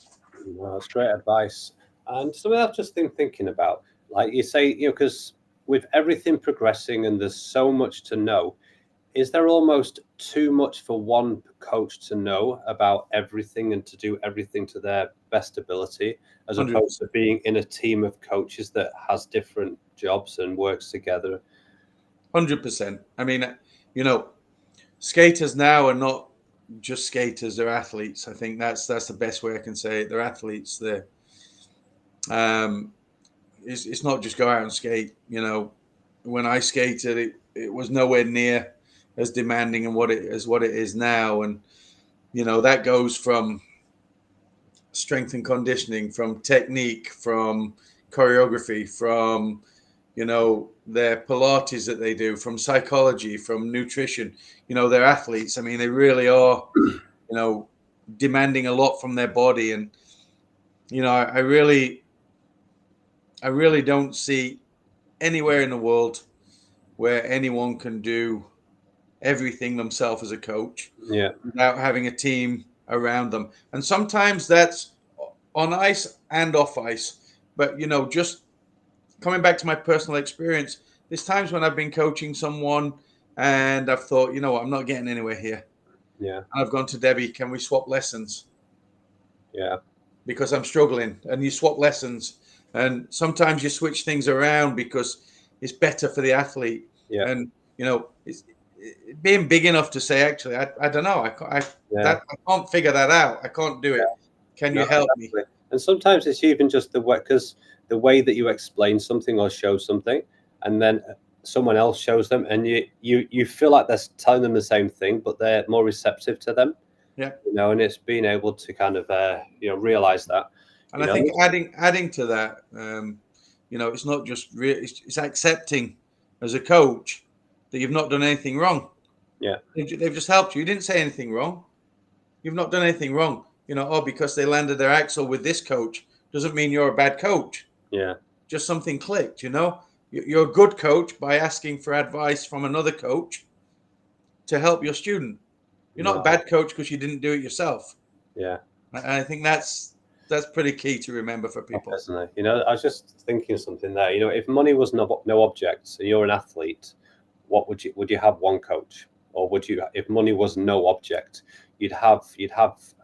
Well, that's great advice. And something I've just been thinking about, like you say, because with everything progressing and there's so much to know, is there almost too much for one coach to know about everything and to do everything to their best ability, as 100%. Opposed to being in a team of coaches that has different jobs and works together? 100%. I mean, skaters now are not just skaters, they're athletes. I think that's the best way I can say it. They're athletes. It's not just go out and skate. When I skated, it was nowhere near as demanding and what it is now. And that goes from strength and conditioning, from technique, from choreography, from their Pilates that they do, from psychology, from nutrition. They're athletes. I mean, they really are demanding a lot from their body. And I really don't see anywhere in the world where anyone can do everything themselves as a coach without having a team around them. And sometimes that's on ice and off ice. But, just coming back to my personal experience, there's times when I've been coaching someone and I've thought, what, I'm not getting anywhere here. Yeah. And I've gone to Debbie, can we swap lessons? Yeah. Because I'm struggling. And you swap lessons. And sometimes you switch things around because it's better for the athlete. Yeah. And, it's being big enough to say, actually, I don't know. I can't figure that out. I can't do it. Can you help me? And sometimes it's even just the way that you explain something or show something, and then someone else shows them, and you feel like they're telling them the same thing, but they're more receptive to them. Yeah. And it's being able to kind of realize that. And I think adding to that, it's not just it's accepting as a coach that you've not done anything wrong. Yeah. They've just helped you. You didn't say anything wrong. You've not done anything wrong. Because they landed their axle with this coach doesn't mean you're a bad coach. Yeah. Just something clicked, You're a good coach by asking for advice from another coach to help your student. You're not a bad coach because you didn't do it yourself. Yeah. And I think that's pretty key to remember for people. Definitely. I was just thinking of something there. If money was no object and you're an athlete, what would you have one coach? Or would you, if money was no object, you'd have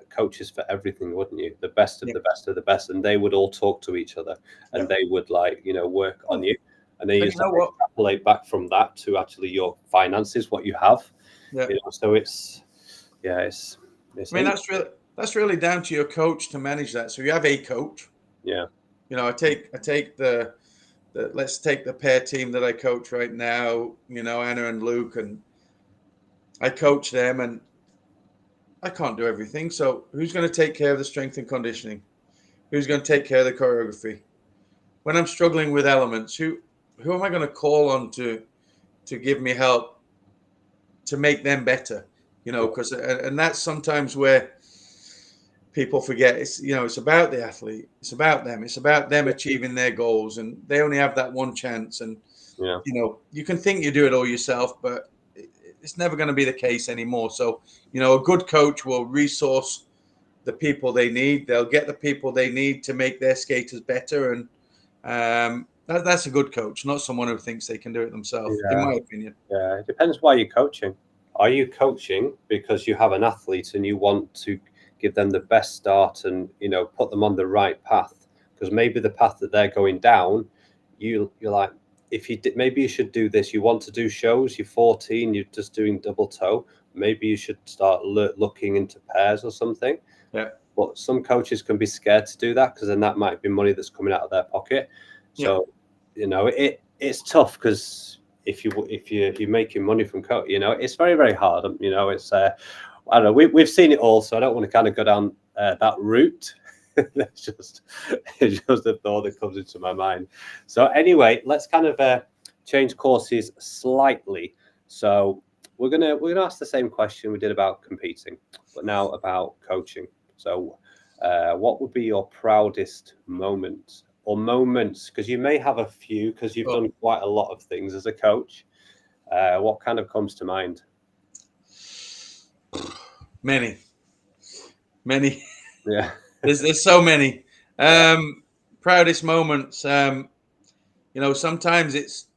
coaches for everything, wouldn't you? The best of the best of the best, and they would all talk to each other, and they would work on you, and then you extrapolate back from that to actually your finances, what you have. Yeah. So it's I mean, that's really down to your coach to manage that. So you have a coach. Yeah. I take the let's take the pair team that I coach right now, Anna and Luke, and I coach them, and I can't do everything. So who's going to take care of the strength and conditioning? Who's going to take care of the choreography? When I'm struggling with elements, who am I going to call on to give me help to make them better? Because and that's sometimes where people forget. It's about the athlete. It's about them. It's about them achieving their goals, and they only have that one chance. And you can think you do it all yourself, but it's never going to be the case anymore. So, a good coach will resource the people they need. They'll get the people they need to make their skaters better. And that's a good coach, not someone who thinks they can do it themselves, in my opinion. Yeah, it depends why you're coaching. Are you coaching because you have an athlete and you want to give them the best start and, put them on the right path? Because maybe the path that they're going down you're like, if you did, maybe you should do this. You want to do shows. You're 14. You're just doing double toe. Maybe you should start looking into pairs or something. Yeah. But some coaches can be scared to do that because then that might be money that's coming out of their pocket. So, it's tough because if you're making money from coach, it's very, very hard. It's I don't know. We've seen it all, so I don't want to kind of go down that route. it's just a thought that comes into my mind. So anyway, let's kind of change courses slightly. So we're gonna ask the same question we did about competing, but now about coaching. So what would be your proudest moment or moments? Because you may have a few because you've done quite a lot of things as a coach. What kind of comes to mind? Many. Yeah. There's so many. Proudest moments. Sometimes it's.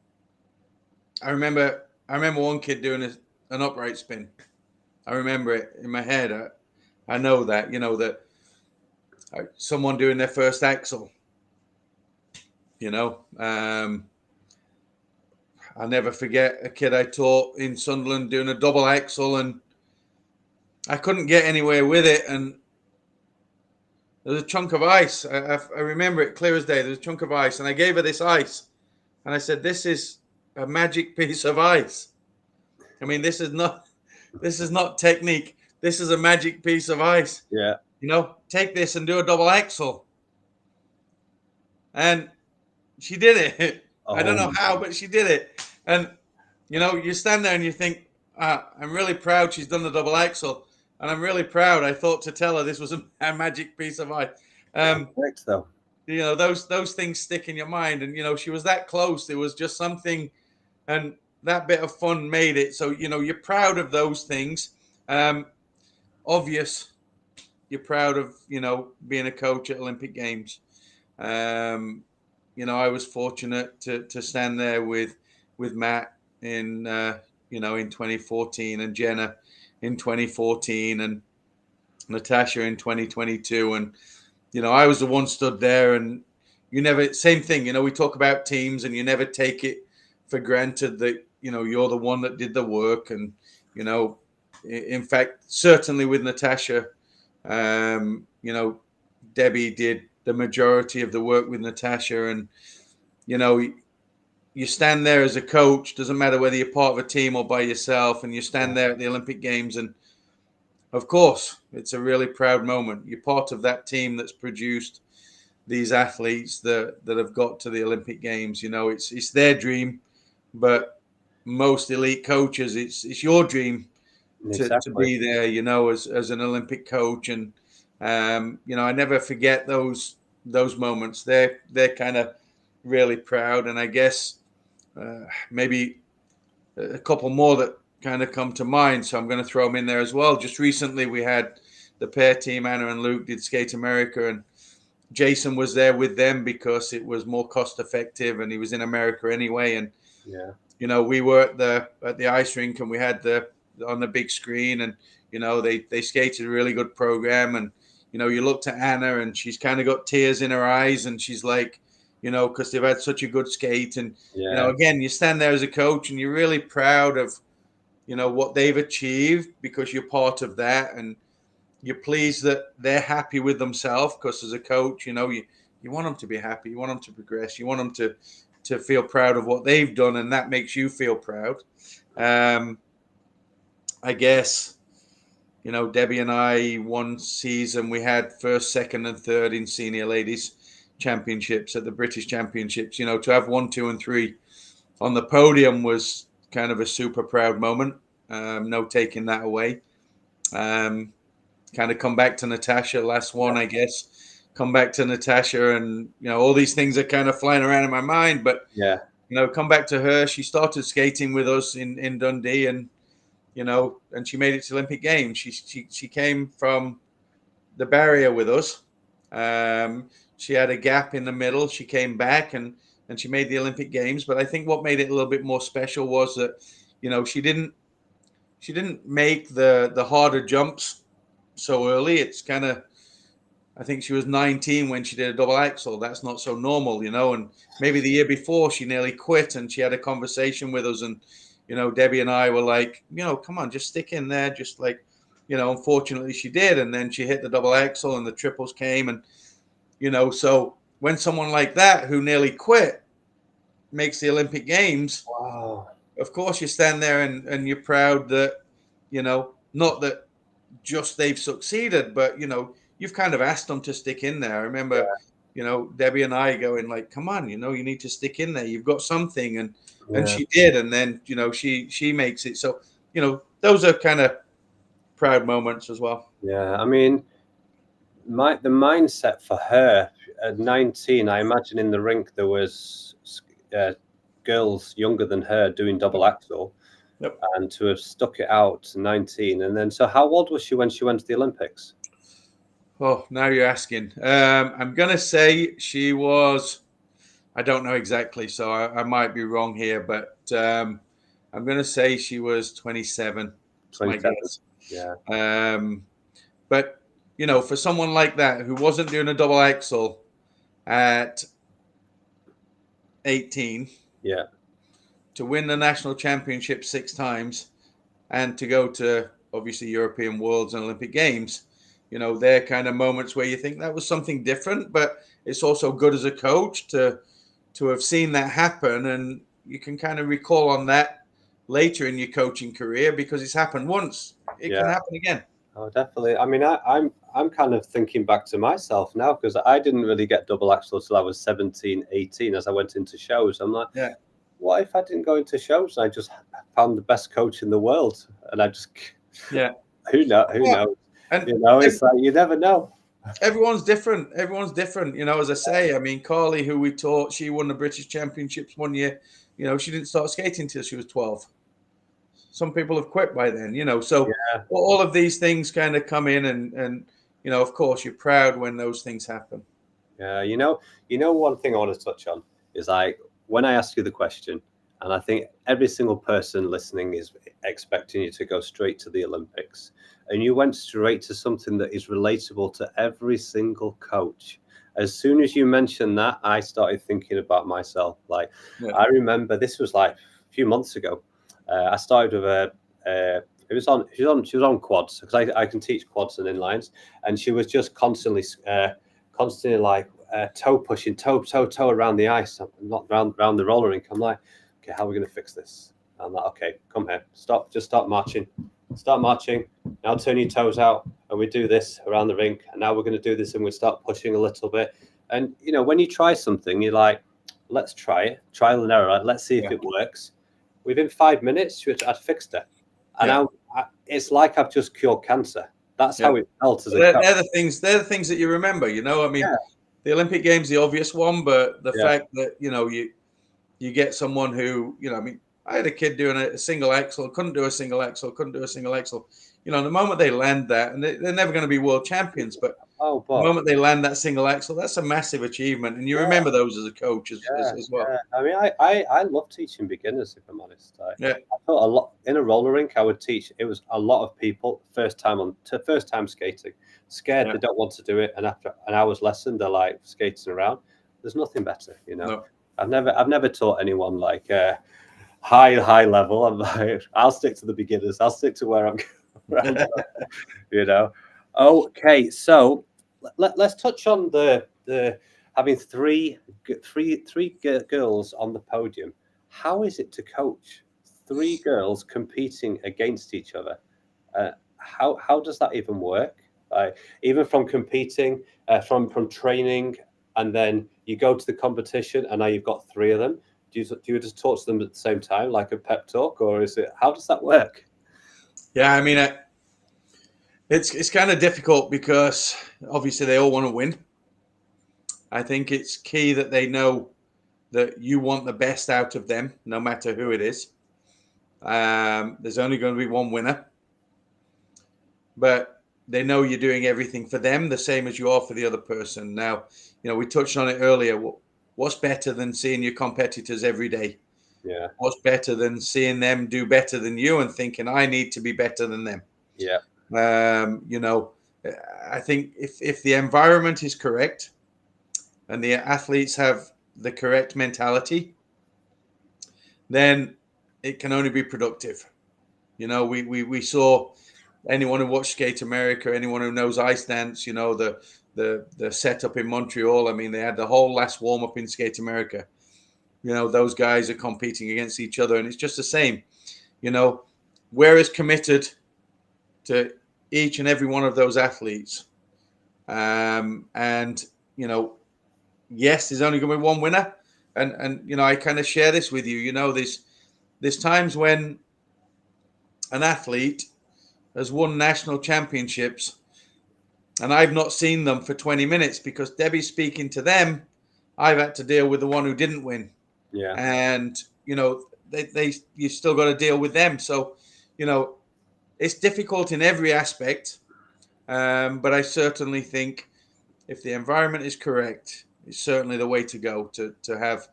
I remember one kid doing an upright spin. I remember it in my head. I know that. That someone doing their first axle. I'll never forget a kid I taught in Sunderland doing a double axle, and I couldn't get anywhere with it, and there was a chunk of ice. I remember it clear as day. There was a chunk of ice, and I gave her this ice, and I said, "This is a magic piece of ice. I mean, this is not technique. This is a magic piece of ice. Yeah. Take this and do a double axle." And she did it. I don't know how, but she did it. And you stand there and you think, I'm really proud she's done the double axle. And I'm really proud. I thought to tell her this was a magic piece of ice. Correct, though. Those things stick in your mind. And, she was that close. It was just something. And that bit of fun made it. So, you're proud of those things. Obvious. You're proud of, being a coach at Olympic Games. I was fortunate to stand there with Matt in, in 2014 and Jenna in 2014 and Natasha in 2022. And, I was the one stood there, and same thing, we talk about teams and you never take it for granted that, you're the one that did the work. And, in fact, certainly with Natasha, Debbie did the majority of the work with Natasha. And, you stand there as a coach, doesn't matter whether you're part of a team or by yourself, and you stand there at the Olympic Games. And of course, it's a really proud moment. You're part of that team that's produced these athletes that have got to the Olympic Games. It's their dream, but most elite coaches, it's your dream to be there, as an Olympic coach. And, I never forget those moments. They're kind of really proud. And I guess maybe a couple more that kind of come to mind. So I'm going to throw them in there as well. Just recently we had the pair team, Anna and Luke did Skate America, and Jason was there with them because it was more cost effective and he was in America anyway. And, we were at the ice rink, and we had on the big screen, and, they skated a really good program. And, you looked at Anna and she's kind of got tears in her eyes, and she's like, because they've had such a good skate. And, again, you stand there as a coach and you're really proud of, what they've achieved because you're part of that. And you're pleased that they're happy with themselves, because as a coach, you want them to be happy. You want them to progress. You want them to feel proud of what they've done, and that makes you feel proud. I guess, Debbie and I, one season, we had first, second, and third in senior ladies championships at the British Championships. To have 1, 2, and 3 on the podium was kind of a super proud moment. No taking that away. Kind of come back to Natasha, last one, I guess. Come back to Natasha, and all these things are kind of flying around in my mind. But come back to her. She started skating with us in Dundee, and and she made it to Olympic Games. She came from the barrier with us. She had a gap in the middle. She came back and she made the Olympic Games. But I think what made it a little bit more special was that, she didn't make the harder jumps so early. It's kind of, I think she was 19 when she did a double axel. That's not so normal, and maybe the year before she nearly quit, and she had a conversation with us, and Debbie and I were like, come on, just stick in there, just like, unfortunately she did, and then she hit the double axel and the triples came, and so when someone like that who nearly quit makes the Olympic Games, Wow. of course you stand there and you're proud that, not that just they've succeeded, but you've kind of asked them to stick in there. I remember, Debbie and I going like, come on, you need to stick in there. You've got something, and Yeah. she did, and then she makes it. So those are kind of proud moments as well. Yeah. I mean, the mindset for her at 19, I imagine in the rink there was girls younger than her doing double axel. Yep. And to have stuck it out to 19. And then, so how old was she when she went to the Olympics? Oh, now you're asking. I'm going to say she was, I don't know exactly, so I might be wrong here, but I'm going to say she was 27. 27. Yeah. But, for someone like that who wasn't doing a double axel at 18, yeah, to win the national championship 6 times and to go to obviously European Worlds and Olympic Games, they're kind of moments where you think that was something different, but it's also good as a coach to have seen that happen, and you can kind of recall on that later in your coaching career because it's happened once. It can happen again. Oh, definitely. I mean, I'm kind of thinking back to myself now because I didn't really get double axel till I was 17, 18 as I went into shows. I'm like, Yeah. What if I didn't go into shows and I just found the best coach in the world and I just who knows? And it's like you never know. Everyone's different. As I say, I mean, Carly, who we taught, she won the British Championships one year. She didn't start skating until she was 12. Some people have quit by then, so all of these things kind of come in and of course you're proud when those things happen. Yeah, one thing I want to touch on is like when I ask you the question, and I think every single person listening is expecting you to go straight to the Olympics, and you went straight to something that is relatable to every single coach. As soon as you mentioned that, I started thinking about myself. Like, I remember this was like a few months ago. I started with she was on quads because I can teach quads and inlines, and she was just constantly like toe pushing, toe around the ice, not around the roller rink. I'm like, okay, how are we going to fix this? I'm like, okay, come here, just start marching. Now turn your toes out, and we do this around the rink. And now we're going to do this, and we start pushing a little bit. And when you try something, you're like, let's try it, trial and error. Let's see if it works. Within 5 minutes, I'd fixed it, and it's like I've just cured cancer. That's how it felt as a coach. They're the things that you remember. I mean, the Olympic Games, the obvious one, but the fact that you get someone who I mean, I had a kid doing a single axel, couldn't do a single axel. The moment they land that, and they're never going to be world champions, but the moment they land that single axel, that's a massive achievement, and you remember those as a coach as well. I mean, I love teaching beginners, if I'm honest. I thought a lot in a roller rink. I would teach. It was a lot of people first time skating, scared they don't want to do it, and after an hour's lesson, they're like skating around. There's nothing better, No. I've never taught anyone like high level. I'm like, I'll stick to the beginners. I'll stick to where I'm going. Okay, so let's touch on the having three girls on the podium. How is it to coach 3 girls competing against each other? How does that even work? Even from competing, from training, and then you go to the competition, and now you've got 3 of them. Do you just talk to them at the same time, like a pep talk, or is it? How does that work? Yeah, I mean, it's kind of difficult because obviously they all want to win. I think it's key that they know that you want the best out of them, no matter who it is. There's only going to be one winner, but they know you're doing everything for them the same as you are for the other person. Now, we touched on it earlier. What's better than seeing your competitors every day? Yeah. What's better than seeing them do better than you and thinking I need to be better than them? Yeah. I think if the environment is correct and the athletes have the correct mentality, then it can only be productive. You know, we saw, anyone who watched Skate America, anyone who knows ice dance, you know, the setup in Montreal. I mean, they had the whole last warm up in Skate America. You know, those guys are competing against each other, and it's just the same. You know, we're as committed to each and every one of those athletes. And you know, yes, there's only going to be one winner, and you know, I kind of share this with you. You know, there's times when an athlete has won national championships, and I've not seen them for 20 minutes because Debbie's speaking to them. I've had to deal with the one who didn't win. Yeah. And, you know, you still got to deal with them. So, you know, it's difficult in every aspect. But I certainly think if the environment is correct, it's certainly the way to go to have,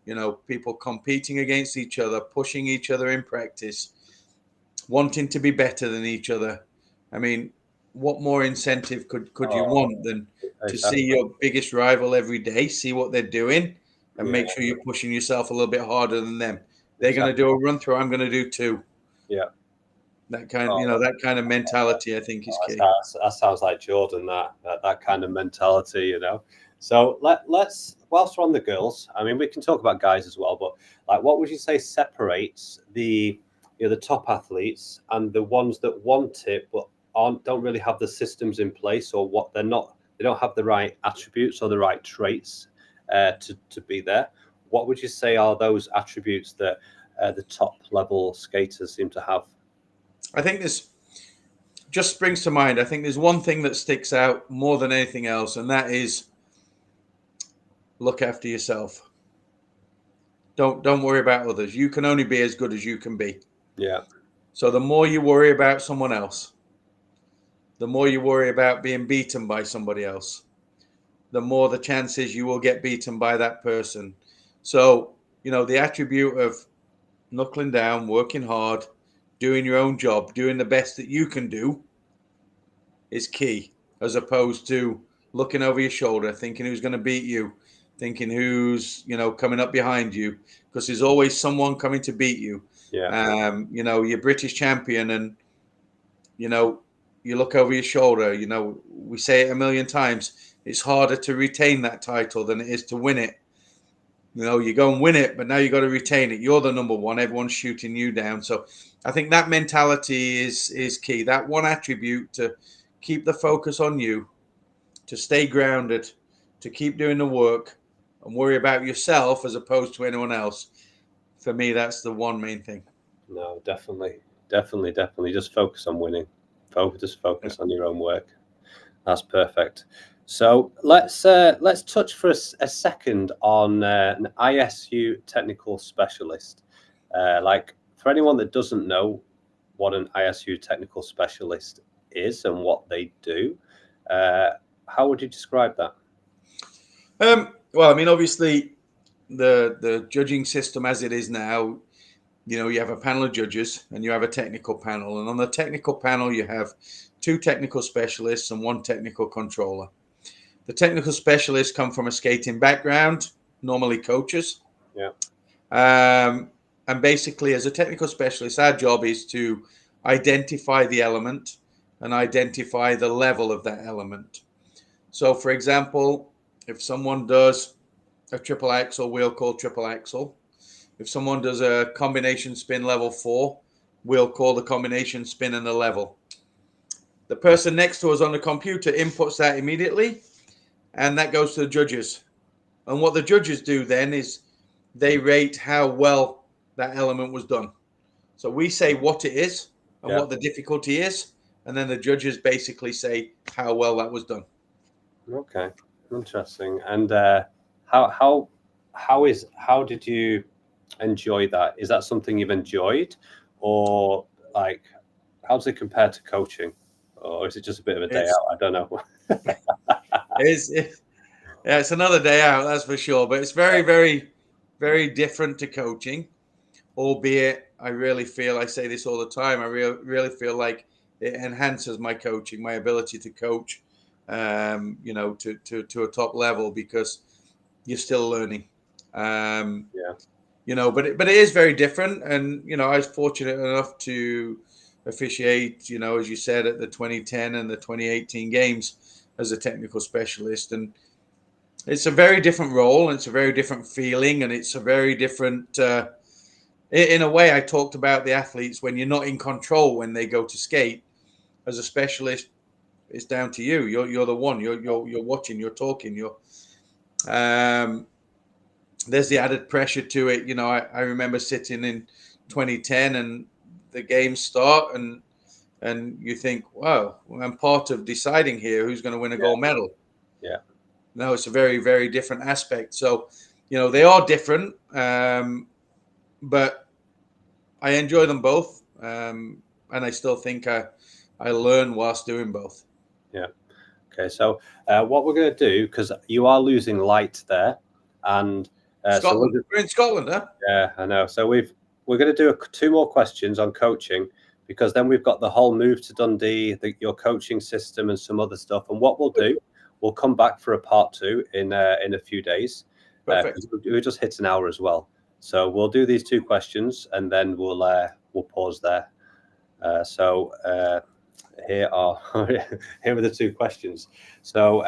you know, people competing against each other, pushing each other in practice, wanting to be better than each other. I mean, what more incentive could you want than to see your biggest rival every day, see what they're doing, and make sure you're pushing yourself a little bit harder than them. They're going to do a run through, I'm going to do two. Yeah. That kind, you know, that kind of mentality, I think, is key. That sounds like Jordan. That kind of mentality, you know. So let's, whilst we're on the girls, I mean, we can talk about guys as well, but like, what would you say separates the top athletes and the ones that want it but don't really have the systems in place, or what they don't have the right attributes or the right traits to be there? What would you say are those attributes that the top level skaters seem to have? I think this just springs to mind. I think there's one thing that sticks out more than anything else, and that is look after yourself. Don't worry about others. You can only be as good as you can be. Yeah. So the more you worry about someone else, the more you worry about being beaten by somebody else, the more the chances you will get beaten by that person. So, you know, the attribute of knuckling down, working hard, doing your own job, doing the best that you can do is key, as opposed to looking over your shoulder, thinking who's going to beat you, thinking who's, you know, coming up behind you, because there's always someone coming to beat you. Yeah. You know, you're British champion, and, you know, you look over your shoulder. You know, we say it a million times. It's harder to retain that title than it is to win it. You know, you go and win it, but now you got to retain it. You're the number one. Everyone's shooting you down. So I think that mentality is key. That one attribute, to keep the focus on you, to stay grounded, to keep doing the work and worry about yourself as opposed to anyone else. For me, that's the one main thing. No, definitely. Just focus on winning. Just focus on your own work. That's perfect. So let's touch for a second on an ISU Technical Specialist. Like, for anyone that doesn't know what an ISU Technical Specialist is and what they do, how would you describe that? Well, I mean, obviously, the judging system as it is now, you know, you have a panel of judges and you have a technical panel. And on the technical panel, you have 2 technical specialists and 1 technical controller. The technical specialists come from a skating background, normally coaches. Yeah. And basically, as a technical specialist, our job is to identify the element and identify the level of that element. So, for example, if someone does a triple axel, we'll call triple axel. If someone does a combination spin level 4, we'll call the combination spin and the level. The person next to us on the computer inputs that immediately, and that goes to the judges. And what the judges do then is they rate how well that element was done. So we say what it is and what the difficulty is, and then the judges basically say how well that was done. Okay, interesting. And how did you enjoy that? Is that something you've enjoyed, or like, how does it compare to coaching, or is it just a bit of a day out? I don't know. It's another day out, that's for sure. But it's very, very, very different to coaching. Albeit, I really feel, I say this all the time, I really feel like it enhances my coaching, my ability to coach, to a top level, because you're still learning. Yeah. But it is very different. And, I was fortunate enough to officiate, as you said, at the 2010 and the 2018 games as a technical specialist. And it's a very different role, and it's a very different feeling, and it's a very different, in a way, I talked about the athletes when you're not in control when they go to skate. As a specialist, it's down to you. You're the one. You're watching. You're talking. There's the added pressure to it. I remember sitting in 2010 and the games start, and you think, wow, I'm part of deciding here who's going to win a gold medal. Yeah. No, it's a very, very different aspect. So, they are different, but I enjoy them both, and I still think I learn whilst doing both. Yeah. Okay. So what we're going to do, because you are losing light there, and Scotland. We're in Scotland, huh? Yeah, I know. So we're going to do two more questions on coaching, because then we've got the whole move to Dundee, your coaching system, and some other stuff. And what we'll do, we'll come back for a part 2 in a few days. Perfect. We just hit an hour as well, so we'll do these 2 questions and then we'll pause there. Here are the 2 questions. So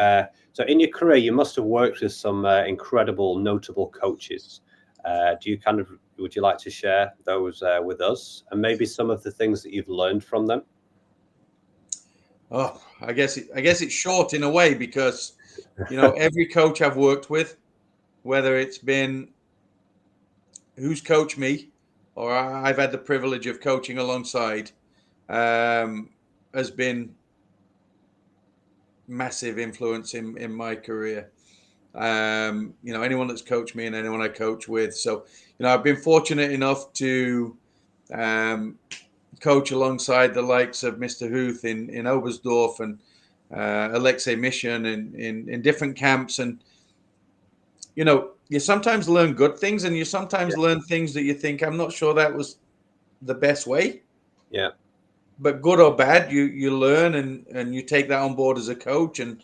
in your career, you must have worked with some incredible, notable coaches. Would you like to share those with us, and maybe some of the things that you've learned from them? Oh, I guess it's short in a way, because every coach I've worked with, whether it's been who's coached me or I've had the privilege of coaching alongside, has been massive influence in my career. Anyone that's coached me and anyone I coach with. So, I've been fortunate enough to coach alongside the likes of Mr. Huth in Oberstdorf, and Alexei Mission in different camps. And, you sometimes learn good things, and you sometimes learn things that you think, I'm not sure that was the best way. Yeah. But good or bad, you learn, and you take that on board as a coach, and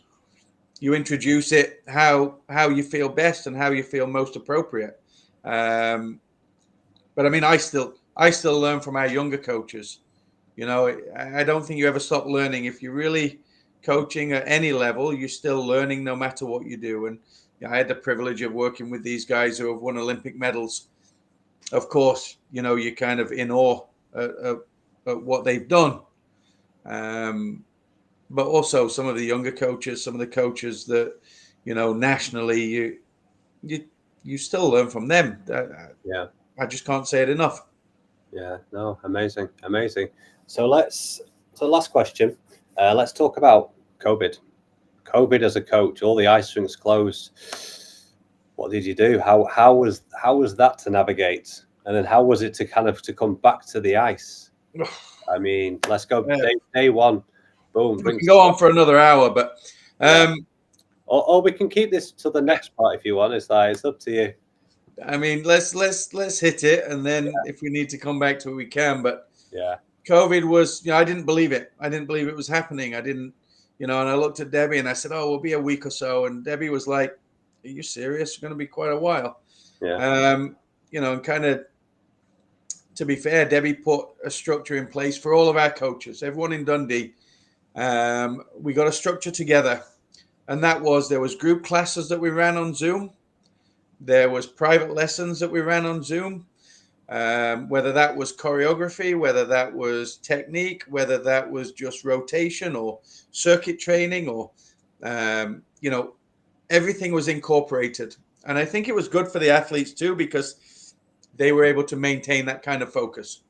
you introduce it how you feel best and how you feel most appropriate. But I mean, I still learn from our younger coaches. I don't think you ever stop learning. If you're really coaching at any level, you're still learning no matter what you do. And I had the privilege of working with these guys who have won Olympic medals. Of course, you're kind of in awe at what they've done. But also some of the younger coaches, some of the coaches that, nationally, you still learn from them. Yeah. I just can't say it enough. Yeah, no, amazing. So last question. Let's talk about COVID. COVID as a coach, all the ice rinks closed. What did you do? How was that to navigate? And then how was it to come back to the ice? I mean, let's go day one. Boom. We can go on for another hour, but or we can keep this to the next part if you want. It's up to you. I mean, let's hit it, and then if we need to come back to it, we can. But yeah, COVID was, I didn't believe it. I didn't believe it was happening. I didn't, and I looked at Debbie and I said, "Oh, we'll be a week or so." And Debbie was like, "Are you serious? It's going to be quite a while." Yeah. And kind of, to be fair, Debbie put a structure in place for all of our coaches, everyone in Dundee. We got a structure together, and there was group classes that we ran on Zoom. There was private lessons that we ran on Zoom, whether that was choreography, whether that was technique, whether that was just rotation or circuit training, or, everything was incorporated. And I think it was good for the athletes too, because they were able to maintain that kind of focus.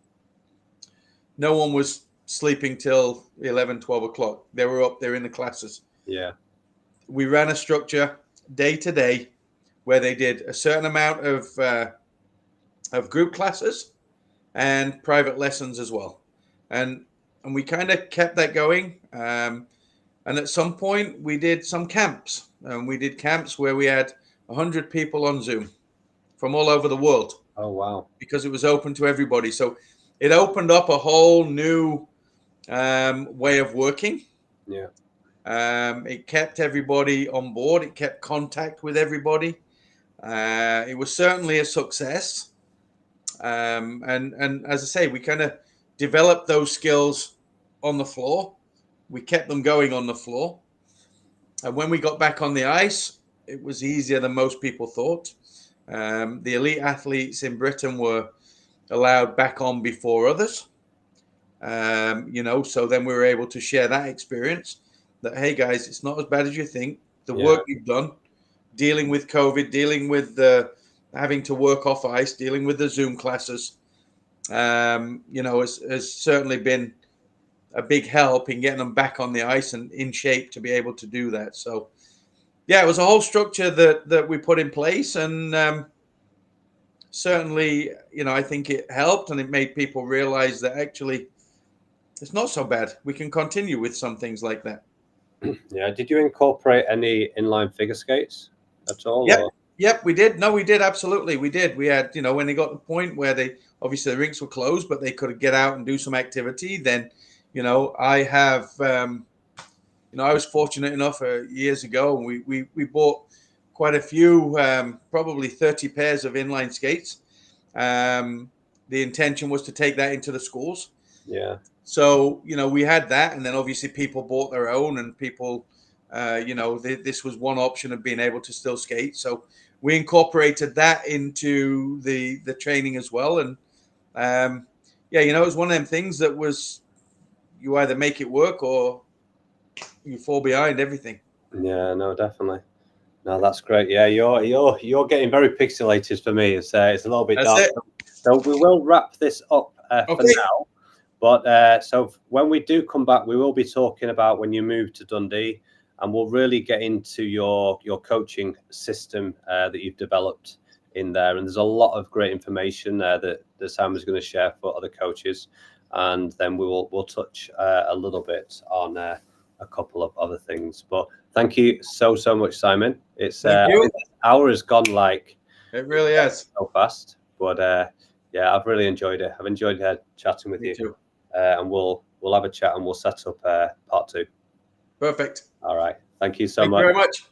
No one was sleeping till 11, 12 o'clock. They were up there in the classes. Yeah. We ran a structure day to day, where they did a certain amount of group classes and private lessons as well. And we kind of kept that going. And at some point, we did some camps. And we did camps where we had 100 people on Zoom from all over the world. Oh, wow. Because it was open to everybody. So it opened up a whole new way of working. Yeah. It kept everybody on board. It kept contact with everybody. It was certainly a success. And as I say, we kind of developed those skills on the floor. We kept them going on the floor. And when we got back on the ice, it was easier than most people thought. The elite athletes in Britain were allowed back on before others. So then we were able to share that experience that, hey guys, it's not as bad as you think. The work you've done, dealing with COVID, dealing with having to work off ice, dealing with the Zoom classes, has certainly been a big help in getting them back on the ice and in shape to be able to do that. So, yeah, it was a whole structure that we put in place, and certainly, I think it helped, and it made people realize that actually it's not so bad. We can continue with some things like that. Yeah. Did you incorporate any inline figure skates at all? Yep. Or? Yep, we did. No, we did. Absolutely. We did. We had, when they got to the point where obviously the rinks were closed, but they could get out and do some activity. Then, I have, I was fortunate enough years ago, and we bought quite a few, probably 30 pairs of inline skates. The intention was to take that into the schools. Yeah. So, we had that, and then obviously people bought their own, and people, this was one option of being able to still skate. So we incorporated that into the training as well. And it was one of them things that was, you either make it work or you fall behind everything. Yeah, no, definitely. No, that's great. Yeah, you're getting very pixelated for me. It's a little bit That's dark. it. So we will wrap this up for now. But so when we do come back, we will be talking about when you moved to Dundee, and we'll really get into your coaching system that you've developed in there. And there's a lot of great information that Sam is going to share for other coaches, and then we'll touch a little bit on a couple of other things. But thank you so much, Simon. It's the hour has gone like it really has so fast. But yeah, I've really enjoyed it. I've enjoyed chatting with you. Too. And we'll have a chat and we'll set up part 2. Perfect. All right. Thank you so much. Thank you very much.